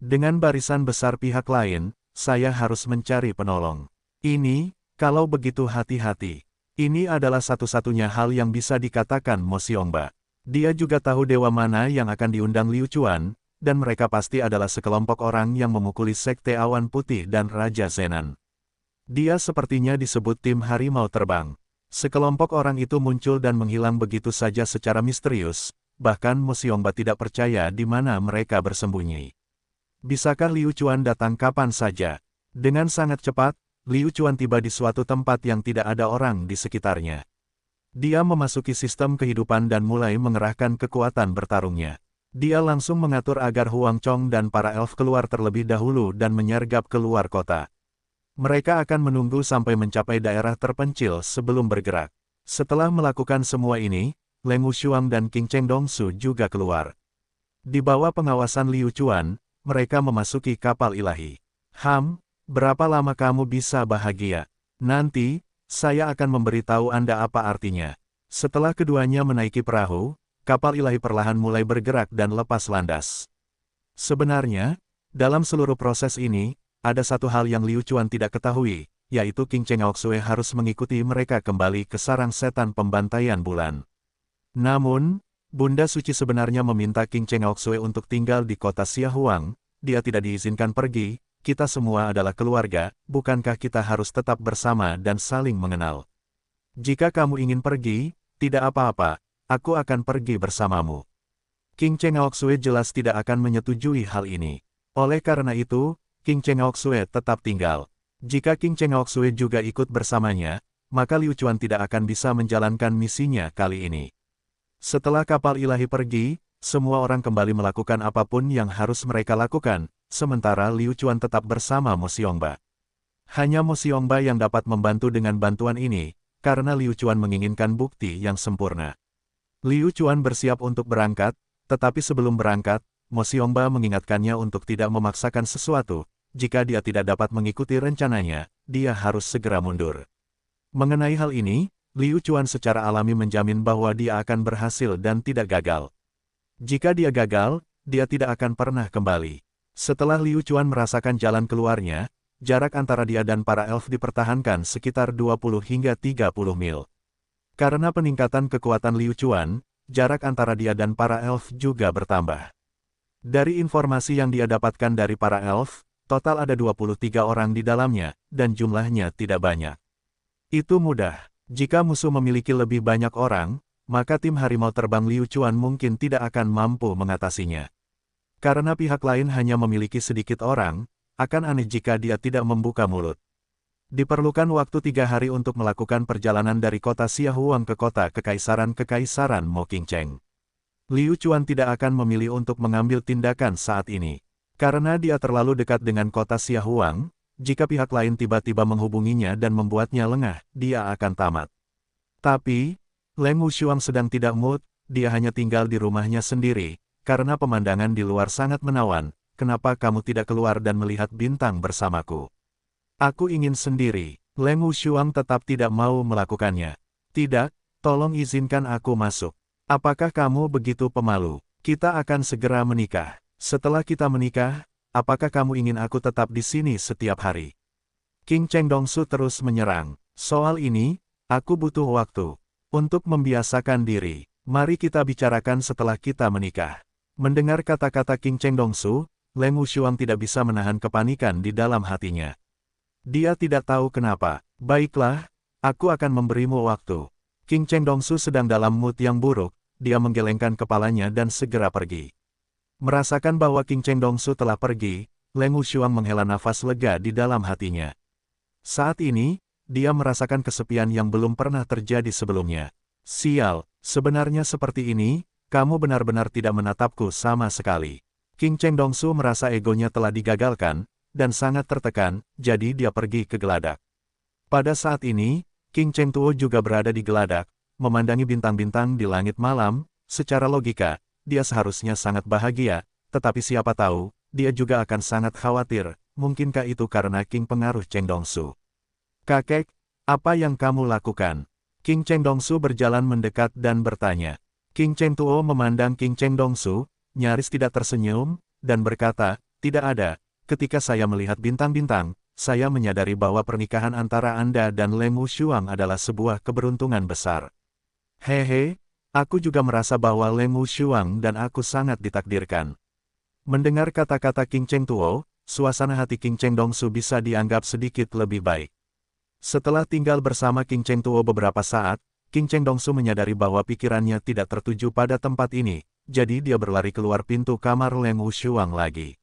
Dengan barisan besar pihak lain, saya harus mencari penolong. Ini, kalau begitu hati-hati. Ini adalah satu-satunya hal yang bisa dikatakan Mo Xiongba. Dia juga tahu dewa mana yang akan diundang Liu Chuan, dan mereka pasti adalah sekelompok orang yang memukuli Sekte Awan Putih dan Raja Zenan. Dia sepertinya disebut tim harimau terbang. Sekelompok orang itu muncul dan menghilang begitu saja secara misterius, bahkan Mo Xiongba tidak percaya di mana mereka bersembunyi. Bisakah Liu Chuan datang kapan saja? Dengan sangat cepat, Liu Chuan tiba di suatu tempat yang tidak ada orang di sekitarnya. Dia memasuki sistem kehidupan dan mulai mengerahkan kekuatan bertarungnya. Dia langsung mengatur agar Huang Chong dan para elf keluar terlebih dahulu dan menyergap keluar kota. Mereka akan menunggu sampai mencapai daerah terpencil sebelum bergerak. Setelah melakukan semua ini, Leng Wushuang dan King Cheng Dongsu juga keluar. Di bawah pengawasan Liu Chuan, mereka memasuki kapal ilahi. Berapa lama kamu bisa bahagia? Nanti, saya akan memberitahu Anda apa artinya. Setelah keduanya menaiki perahu, kapal ilahi perlahan mulai bergerak dan lepas landas. Sebenarnya, dalam seluruh proses ini, ada satu hal yang Liu Chuan tidak ketahui, yaitu King Cheng Aoxue harus mengikuti mereka kembali ke sarang setan pembantaian bulan. Namun, Bunda Suci sebenarnya meminta King Cheng Aoxue untuk tinggal di kota Xiahuang. Dia tidak diizinkan pergi. Kita semua adalah keluarga, bukankah kita harus tetap bersama dan saling mengenal? Jika kamu ingin pergi, tidak apa-apa, aku akan pergi bersamamu. King Cheng Aoxue jelas tidak akan menyetujui hal ini. Oleh karena itu, King Cheng Aoxue tetap tinggal. Jika King Cheng Aoxue juga ikut bersamanya, maka Liu Chuan tidak akan bisa menjalankan misinya kali ini. Setelah kapal ilahi pergi, semua orang kembali melakukan apapun yang harus mereka lakukan, sementara Liu Chuan tetap bersama Mo Xiongba. Hanya Mo Xiongba yang dapat membantu dengan bantuan ini, karena Liu Chuan menginginkan bukti yang sempurna. Liu Chuan bersiap untuk berangkat, tetapi sebelum berangkat, Mo Xiongba mengingatkannya untuk tidak memaksakan sesuatu. Jika dia tidak dapat mengikuti rencananya, dia harus segera mundur. Mengenai hal ini, Liu Chuan secara alami menjamin bahwa dia akan berhasil dan tidak gagal. Jika dia gagal, dia tidak akan pernah kembali. Setelah Liu Chuan merasakan jalan keluarnya, jarak antara dia dan para elf dipertahankan sekitar 20 hingga 30 mil. Karena peningkatan kekuatan Liu Chuan, jarak antara dia dan para elf juga bertambah. Dari informasi yang dia dapatkan dari para elf, total ada 23 orang di dalamnya, dan jumlahnya tidak banyak. Itu mudah. Jika musuh memiliki lebih banyak orang, maka tim harimau terbang Liu Chuan mungkin tidak akan mampu mengatasinya. Karena pihak lain hanya memiliki sedikit orang, akan aneh jika dia tidak membuka mulut. Diperlukan waktu 3 hari untuk melakukan perjalanan dari kota Xiahuang ke kota Kekaisaran Mo King Cheng. Liu Chuan tidak akan memilih untuk mengambil tindakan saat ini. Karena dia terlalu dekat dengan kota Xiahuang, jika pihak lain tiba-tiba menghubunginya dan membuatnya lengah, dia akan tamat. Tapi, Leng Wushuang sedang tidak mood, dia hanya tinggal di rumahnya sendiri, karena pemandangan di luar sangat menawan. Kenapa kamu tidak keluar dan melihat bintang bersamaku? Aku ingin sendiri. Leng Wushuang tetap tidak mau melakukannya. Tidak, tolong izinkan aku masuk. Apakah kamu begitu pemalu? Kita akan segera menikah. Setelah kita menikah, apakah kamu ingin aku tetap di sini setiap hari? King Cheng Dongsu terus menyerang. Soal ini, aku butuh waktu untuk membiasakan diri. Mari kita bicarakan setelah kita menikah. Mendengar kata-kata King Cheng Dongsu, Leng Wushuang tidak bisa menahan kepanikan di dalam hatinya. Dia tidak tahu kenapa. Baiklah, aku akan memberimu waktu. King Cheng Dongsu sedang dalam mood yang buruk, dia menggelengkan kepalanya dan segera pergi. Merasakan bahwa King Cheng Dongsu telah pergi, Leng Wushuang menghela nafas lega di dalam hatinya. Saat ini, dia merasakan kesepian yang belum pernah terjadi sebelumnya. Sial, sebenarnya seperti ini, kamu benar-benar tidak menatapku sama sekali. King Cheng Dongsu merasa egonya telah digagalkan, dan sangat tertekan, jadi dia pergi ke geladak. Pada saat ini, King Cheng Tuo juga berada di geladak, memandangi bintang-bintang di langit malam. Secara logika, dia seharusnya sangat bahagia, tetapi siapa tahu, dia juga akan sangat khawatir, mungkinkah itu karena King pengaruh Cheng Dongsu. Kakek, apa yang kamu lakukan? King Cheng Dongsu berjalan mendekat dan bertanya. King Cheng Tuo memandang King Cheng Dongsu, nyaris tidak tersenyum, dan berkata, tidak ada. Ketika saya melihat bintang-bintang, saya menyadari bahwa pernikahan antara Anda dan Leng Wushuang adalah sebuah keberuntungan besar. Hehe, aku juga merasa bahwa Leng Wushuang dan aku sangat ditakdirkan. Mendengar kata-kata King Cheng Tuo, suasana hati King Cheng Dongsu bisa dianggap sedikit lebih baik. Setelah tinggal bersama King Cheng Tuo beberapa saat, King Cheng Dongsu menyadari bahwa pikirannya tidak tertuju pada tempat ini, jadi dia berlari keluar pintu kamar Leng Wushuang lagi.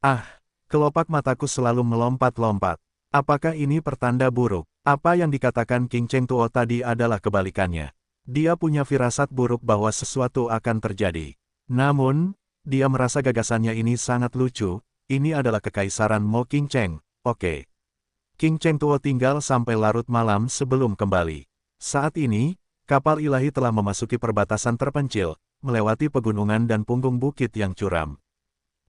Ah, kelopak mataku selalu melompat-lompat. Apakah ini pertanda buruk? Apa yang dikatakan King Cheng Tuo tadi adalah kebalikannya. Dia punya firasat buruk bahwa sesuatu akan terjadi. Namun, dia merasa gagasannya ini sangat lucu, ini adalah kekaisaran Mo King Cheng, oke. King Cheng Tuo tinggal sampai larut malam sebelum kembali. Saat ini, kapal ilahi telah memasuki perbatasan terpencil, melewati pegunungan dan punggung bukit yang curam.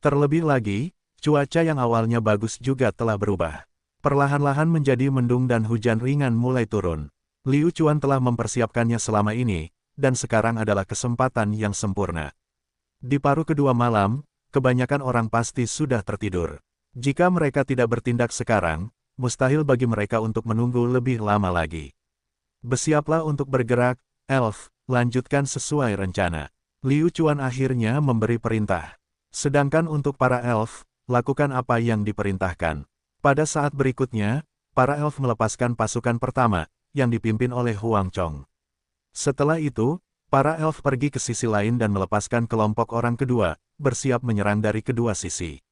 Terlebih lagi, cuaca yang awalnya bagus juga telah berubah. Perlahan-lahan menjadi mendung dan hujan ringan mulai turun. Liu Chuan telah mempersiapkannya selama ini, dan sekarang adalah kesempatan yang sempurna. Di paruh kedua malam, kebanyakan orang pasti sudah tertidur. Jika mereka tidak bertindak sekarang, mustahil bagi mereka untuk menunggu lebih lama lagi. Bersiaplah untuk bergerak, elf, lanjutkan sesuai rencana. Liu Chuan akhirnya memberi perintah. Sedangkan untuk para elf, lakukan apa yang diperintahkan. Pada saat berikutnya, para elf melepaskan pasukan pertama, yang dipimpin oleh Huang Chong. Setelah itu, para elf pergi ke sisi lain dan melepaskan kelompok orang kedua, bersiap menyerang dari kedua sisi.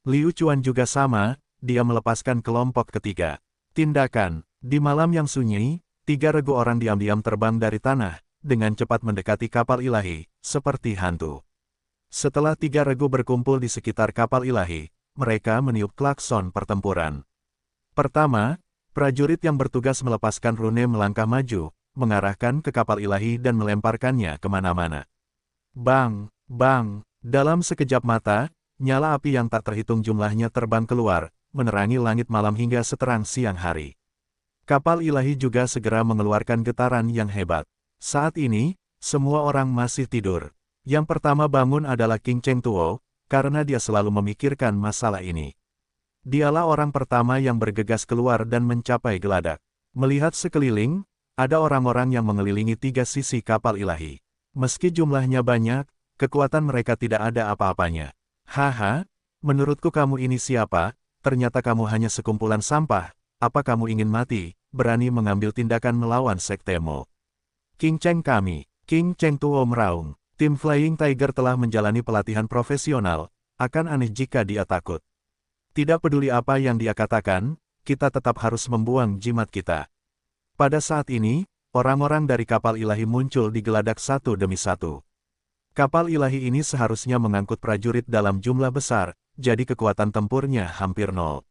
Liu Chuan juga sama, dia melepaskan kelompok ketiga. Tindakan. Di malam yang sunyi, 3 regu orang diam-diam terbang dari tanah, dengan cepat mendekati kapal ilahi, seperti hantu. Setelah 3 regu berkumpul di sekitar kapal ilahi, mereka meniup klakson pertempuran. Pertama, prajurit yang bertugas melepaskan rune melangkah maju, mengarahkan ke kapal ilahi dan melemparkannya kemana-mana. Bang, bang, dalam sekejap mata, nyala api yang tak terhitung jumlahnya terbang keluar, menerangi langit malam hingga seterang siang hari. Kapal ilahi juga segera mengeluarkan getaran yang hebat. Saat ini, semua orang masih tidur. Yang pertama bangun adalah King Cheng Tuo, karena dia selalu memikirkan masalah ini. Dialah orang pertama yang bergegas keluar dan mencapai geladak. Melihat sekeliling, ada orang-orang yang mengelilingi 3 sisi kapal ilahi. Meski jumlahnya banyak, kekuatan mereka tidak ada apa-apanya. Haha, menurutku kamu ini siapa? Ternyata kamu hanya sekumpulan sampah. Apa kamu ingin mati, berani mengambil tindakan melawan Sekte Mo? King Cheng kami, King Cheng Tuo meraung. Tim Flying Tiger telah menjalani pelatihan profesional, akan aneh jika dia takut. Tidak peduli apa yang dia katakan, kita tetap harus membuang jimat kita. Pada saat ini, orang-orang dari kapal ilahi muncul di geladak satu demi satu. Kapal ilahi ini seharusnya mengangkut prajurit dalam jumlah besar, jadi kekuatan tempurnya hampir nol.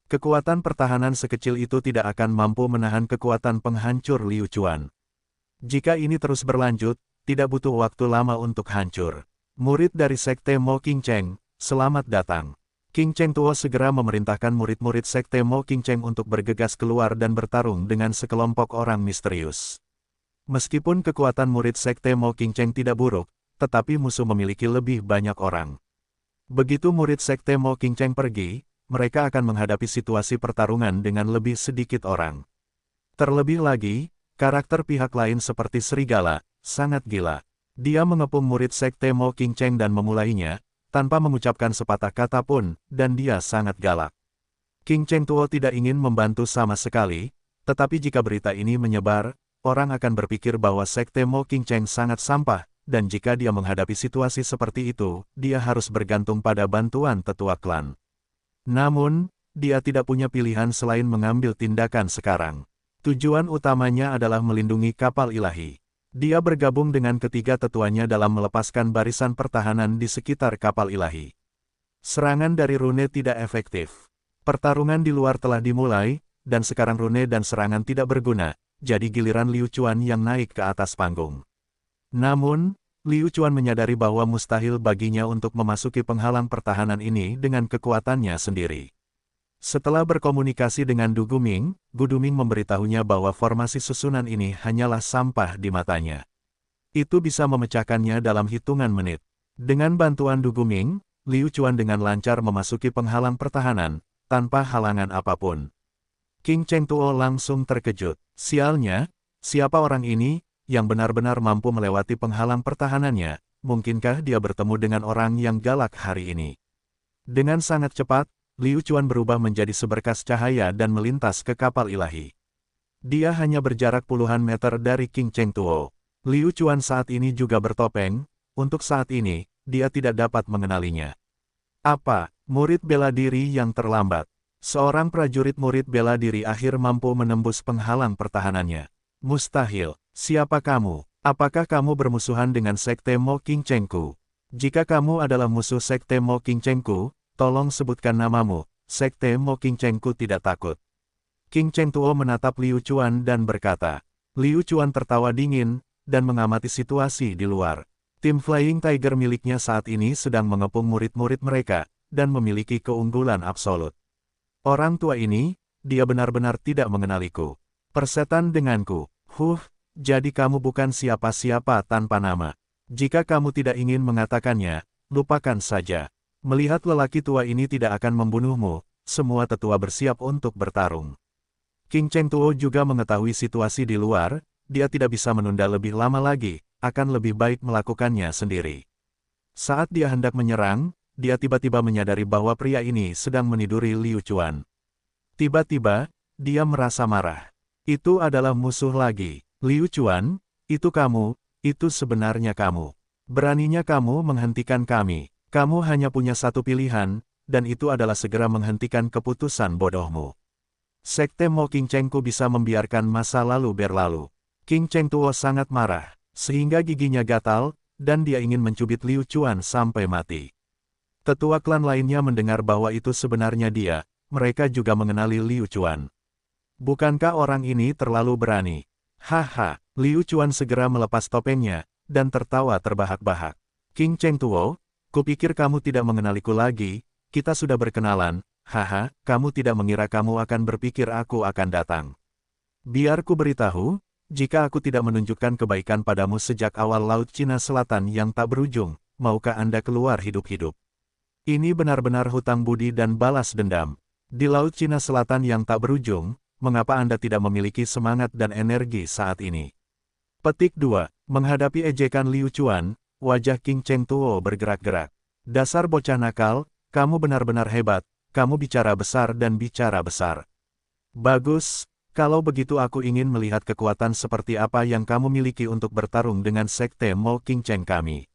Kekuatan pertahanan sekecil itu tidak akan mampu menahan kekuatan penghancur Liu Chuan. Jika ini terus berlanjut, tidak butuh waktu lama untuk hancur. Murid dari Sekte Mo King Cheng, selamat datang. King Cheng Tuo segera memerintahkan murid-murid Sekte Mo King Cheng untuk bergegas keluar dan bertarung dengan sekelompok orang misterius. Meskipun kekuatan murid Sekte Mo King Cheng tidak buruk, tetapi musuh memiliki lebih banyak orang. Begitu murid Sekte Mo King Cheng pergi, mereka akan menghadapi situasi pertarungan dengan lebih sedikit orang. Terlebih lagi, karakter pihak lain seperti serigala, sangat gila. Dia mengepung murid Sekte Mo King Cheng dan memulainya, tanpa mengucapkan sepatah kata pun, dan dia sangat galak. King Chengtuo tidak ingin membantu sama sekali, tetapi jika berita ini menyebar, orang akan berpikir bahwa Sekte Mo King Cheng sangat sampah, dan jika dia menghadapi situasi seperti itu, dia harus bergantung pada bantuan tetua klan. Namun, dia tidak punya pilihan selain mengambil tindakan sekarang. Tujuan utamanya adalah melindungi kapal ilahi. Dia bergabung dengan ketiga tetuanya dalam melepaskan barisan pertahanan di sekitar kapal ilahi. Serangan dari rune tidak efektif. Pertarungan di luar telah dimulai, dan sekarang rune dan serangan tidak berguna, jadi giliran Liu Chuan yang naik ke atas panggung. Namun, Liu Chuan menyadari bahwa mustahil baginya untuk memasuki penghalang pertahanan ini dengan kekuatannya sendiri. Setelah berkomunikasi dengan Du Guming, Gu Duming memberitahunya bahwa formasi susunan ini hanyalah sampah di matanya. Itu bisa memecahkannya dalam hitungan menit. Dengan bantuan Du Guming, Liu Chuan dengan lancar memasuki penghalang pertahanan, tanpa halangan apapun. King Chengtuo langsung terkejut. Sialnya, siapa orang ini, yang benar-benar mampu melewati penghalang pertahanannya? Mungkinkah dia bertemu dengan orang yang galak hari ini? Dengan sangat cepat, Liu Chuan berubah menjadi seberkas cahaya dan melintas ke kapal ilahi. Dia hanya berjarak puluhan meter dari King Chengtuo. Liu Chuan saat ini juga bertopeng, untuk saat ini, dia tidak dapat mengenalinya. Apa, murid bela diri yang terlambat? Seorang prajurit murid bela diri akhir mampu menembus penghalang pertahanannya. Mustahil. Siapa kamu? Apakah kamu bermusuhan dengan Sekte Mo King Chengku? Jika kamu adalah musuh Sekte Mo King Chengku, tolong sebutkan namamu. Sekte Mo King Chengku tidak takut. King Chengtuo menatap Liu Chuan dan berkata. Liu Chuan tertawa dingin, dan mengamati situasi di luar. Tim Flying Tiger miliknya saat ini sedang mengepung murid-murid mereka, dan memiliki keunggulan absolut. Orang tua ini, dia benar-benar tidak mengenaliku. Persetan denganku. Jadi kamu bukan siapa-siapa tanpa nama. Jika kamu tidak ingin mengatakannya, lupakan saja. Melihat lelaki tua ini tidak akan membunuhmu, semua tetua bersiap untuk bertarung. King Chengtuo juga mengetahui situasi di luar, dia tidak bisa menunda lebih lama lagi, akan lebih baik melakukannya sendiri. Saat dia hendak menyerang, dia tiba-tiba menyadari bahwa pria ini sedang meniduri Liu Chuan. Tiba-tiba, dia merasa marah. Itu adalah musuh lagi. Liu Chuan, itu kamu, itu sebenarnya kamu. Beraninya kamu menghentikan kami. Kamu hanya punya satu pilihan, dan itu adalah segera menghentikan keputusan bodohmu. Sekte Mo King Chengku bisa membiarkan masa lalu berlalu. King Chengtuo sangat marah, sehingga giginya gatal, dan dia ingin mencubit Liu Chuan sampai mati. Tetua klan lainnya mendengar bahwa itu sebenarnya dia, mereka juga mengenali Liu Chuan. Bukankah orang ini terlalu berani? Haha, Liu Chuan segera melepas topengnya, dan tertawa terbahak-bahak. King Chengtuo, kupikir kamu tidak mengenaliku lagi, kita sudah berkenalan, haha, kamu tidak mengira kamu akan berpikir aku akan datang. Biar ku beritahu, jika aku tidak menunjukkan kebaikan padamu sejak awal Laut Cina Selatan yang tak berujung, maukah Anda keluar hidup-hidup? Ini benar-benar hutang budi dan balas dendam. Di Laut Cina Selatan yang tak berujung, mengapa Anda tidak memiliki semangat dan energi saat ini? Petik 2. Menghadapi ejekan Liu Chuan, wajah King Chengtuo bergerak-gerak. Dasar bocah nakal, kamu benar-benar hebat, kamu bicara besar dan bicara besar. Bagus, kalau begitu aku ingin melihat kekuatan seperti apa yang kamu miliki untuk bertarung dengan Sekte Mo King Cheng kami.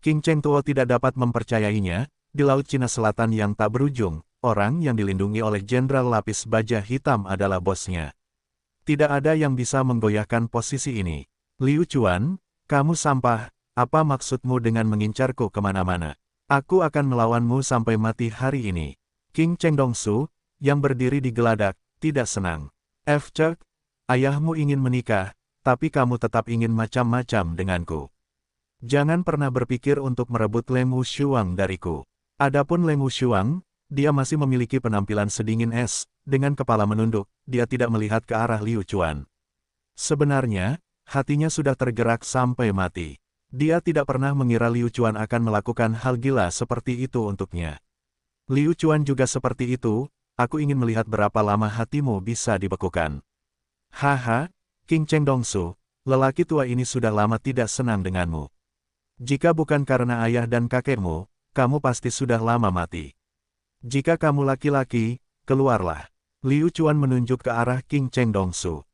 King Chengtuo tidak dapat mempercayainya, di Laut Cina Selatan yang tak berujung, orang yang dilindungi oleh Jenderal Lapis Baja Hitam adalah bosnya. Tidak ada yang bisa menggoyahkan posisi ini. Liu Chuan, kamu sampah, apa maksudmu dengan mengincarku kemana-mana? Aku akan melawanmu sampai mati hari ini. King Cheng Dongsu, yang berdiri di geladak, tidak senang. Cek, ayahmu ingin menikah, tapi kamu tetap ingin macam-macam denganku. Jangan pernah berpikir untuk merebut Leng Wushuang dariku. Adapun Leng Wushuang, dia masih memiliki penampilan sedingin es, dengan kepala menunduk, dia tidak melihat ke arah Liu Chuan. Sebenarnya, hatinya sudah tergerak sampai mati. Dia tidak pernah mengira Liu Chuan akan melakukan hal gila seperti itu untuknya. Liu Chuan juga seperti itu, aku ingin melihat berapa lama hatimu bisa dibekukan. Haha, King Cheng Dongsu, lelaki tua ini sudah lama tidak senang denganmu. Jika bukan karena ayah dan kakekmu, kamu pasti sudah lama mati. Jika kamu laki-laki, keluarlah. Liu Chuan menunjuk ke arah King Cheng Dongsu.